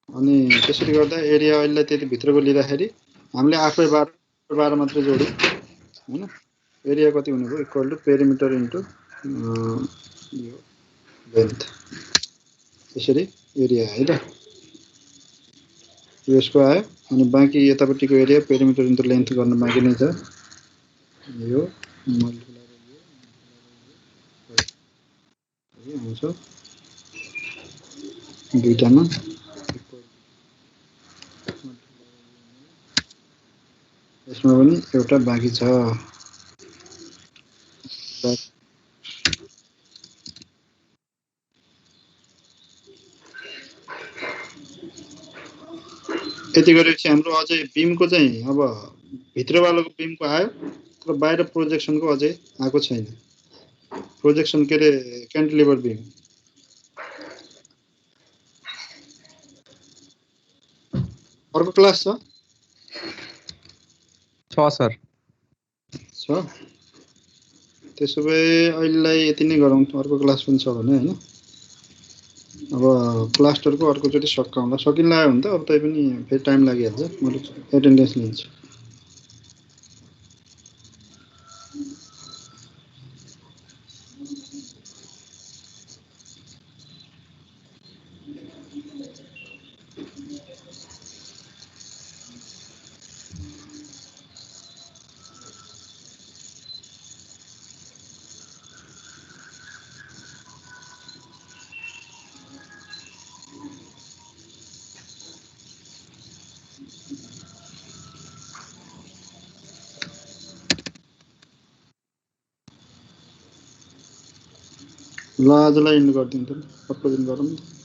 S1: अनि त्यसरी गर्दा एरिया अहिले त्यति भित्रको लिँदाखेरि हामीले 8/12 मात्रै जोड्यौँ हैन। एरिया कति हुने भयो? इक्वल टु पेरिमिटर इन्टु यो लेन्थ, त्यसरी एरिया है त यसको आयो। अनि बाँकी यतापट्टिको एरिया पेरिमिटर इन्टु लेन्थ गर्न बाँकी नै छ। यो आउँछ दुईटामा। यसमा पनि एउटा बाँकी छ। यति गरेपछि हाम्रो अझै बीमको चाहिँ अब भित्रवालाको बीमको आयो, तर बाहिर प्रोजेक्सनको अझै आएको छैन। प्रोजेक्सन के अरे क्यान्टिलिभर बीम अर्को क्लास छ
S3: सर।
S1: छ। त्यसो भए अहिलेलाई यति नै गरौँ, अर्को क्लास पनि छ भने हैन। अब प्लास्टरको अर्कोचोटि सकाउँला, सकिन्ला भने त अब तै पनि फेरि टाइम लागिहाल्छ। म एटेन्डेन्स लिन्छु। ल आजलाई इन्ड गरिदिउँ त, अर्को दिन गरौँ न।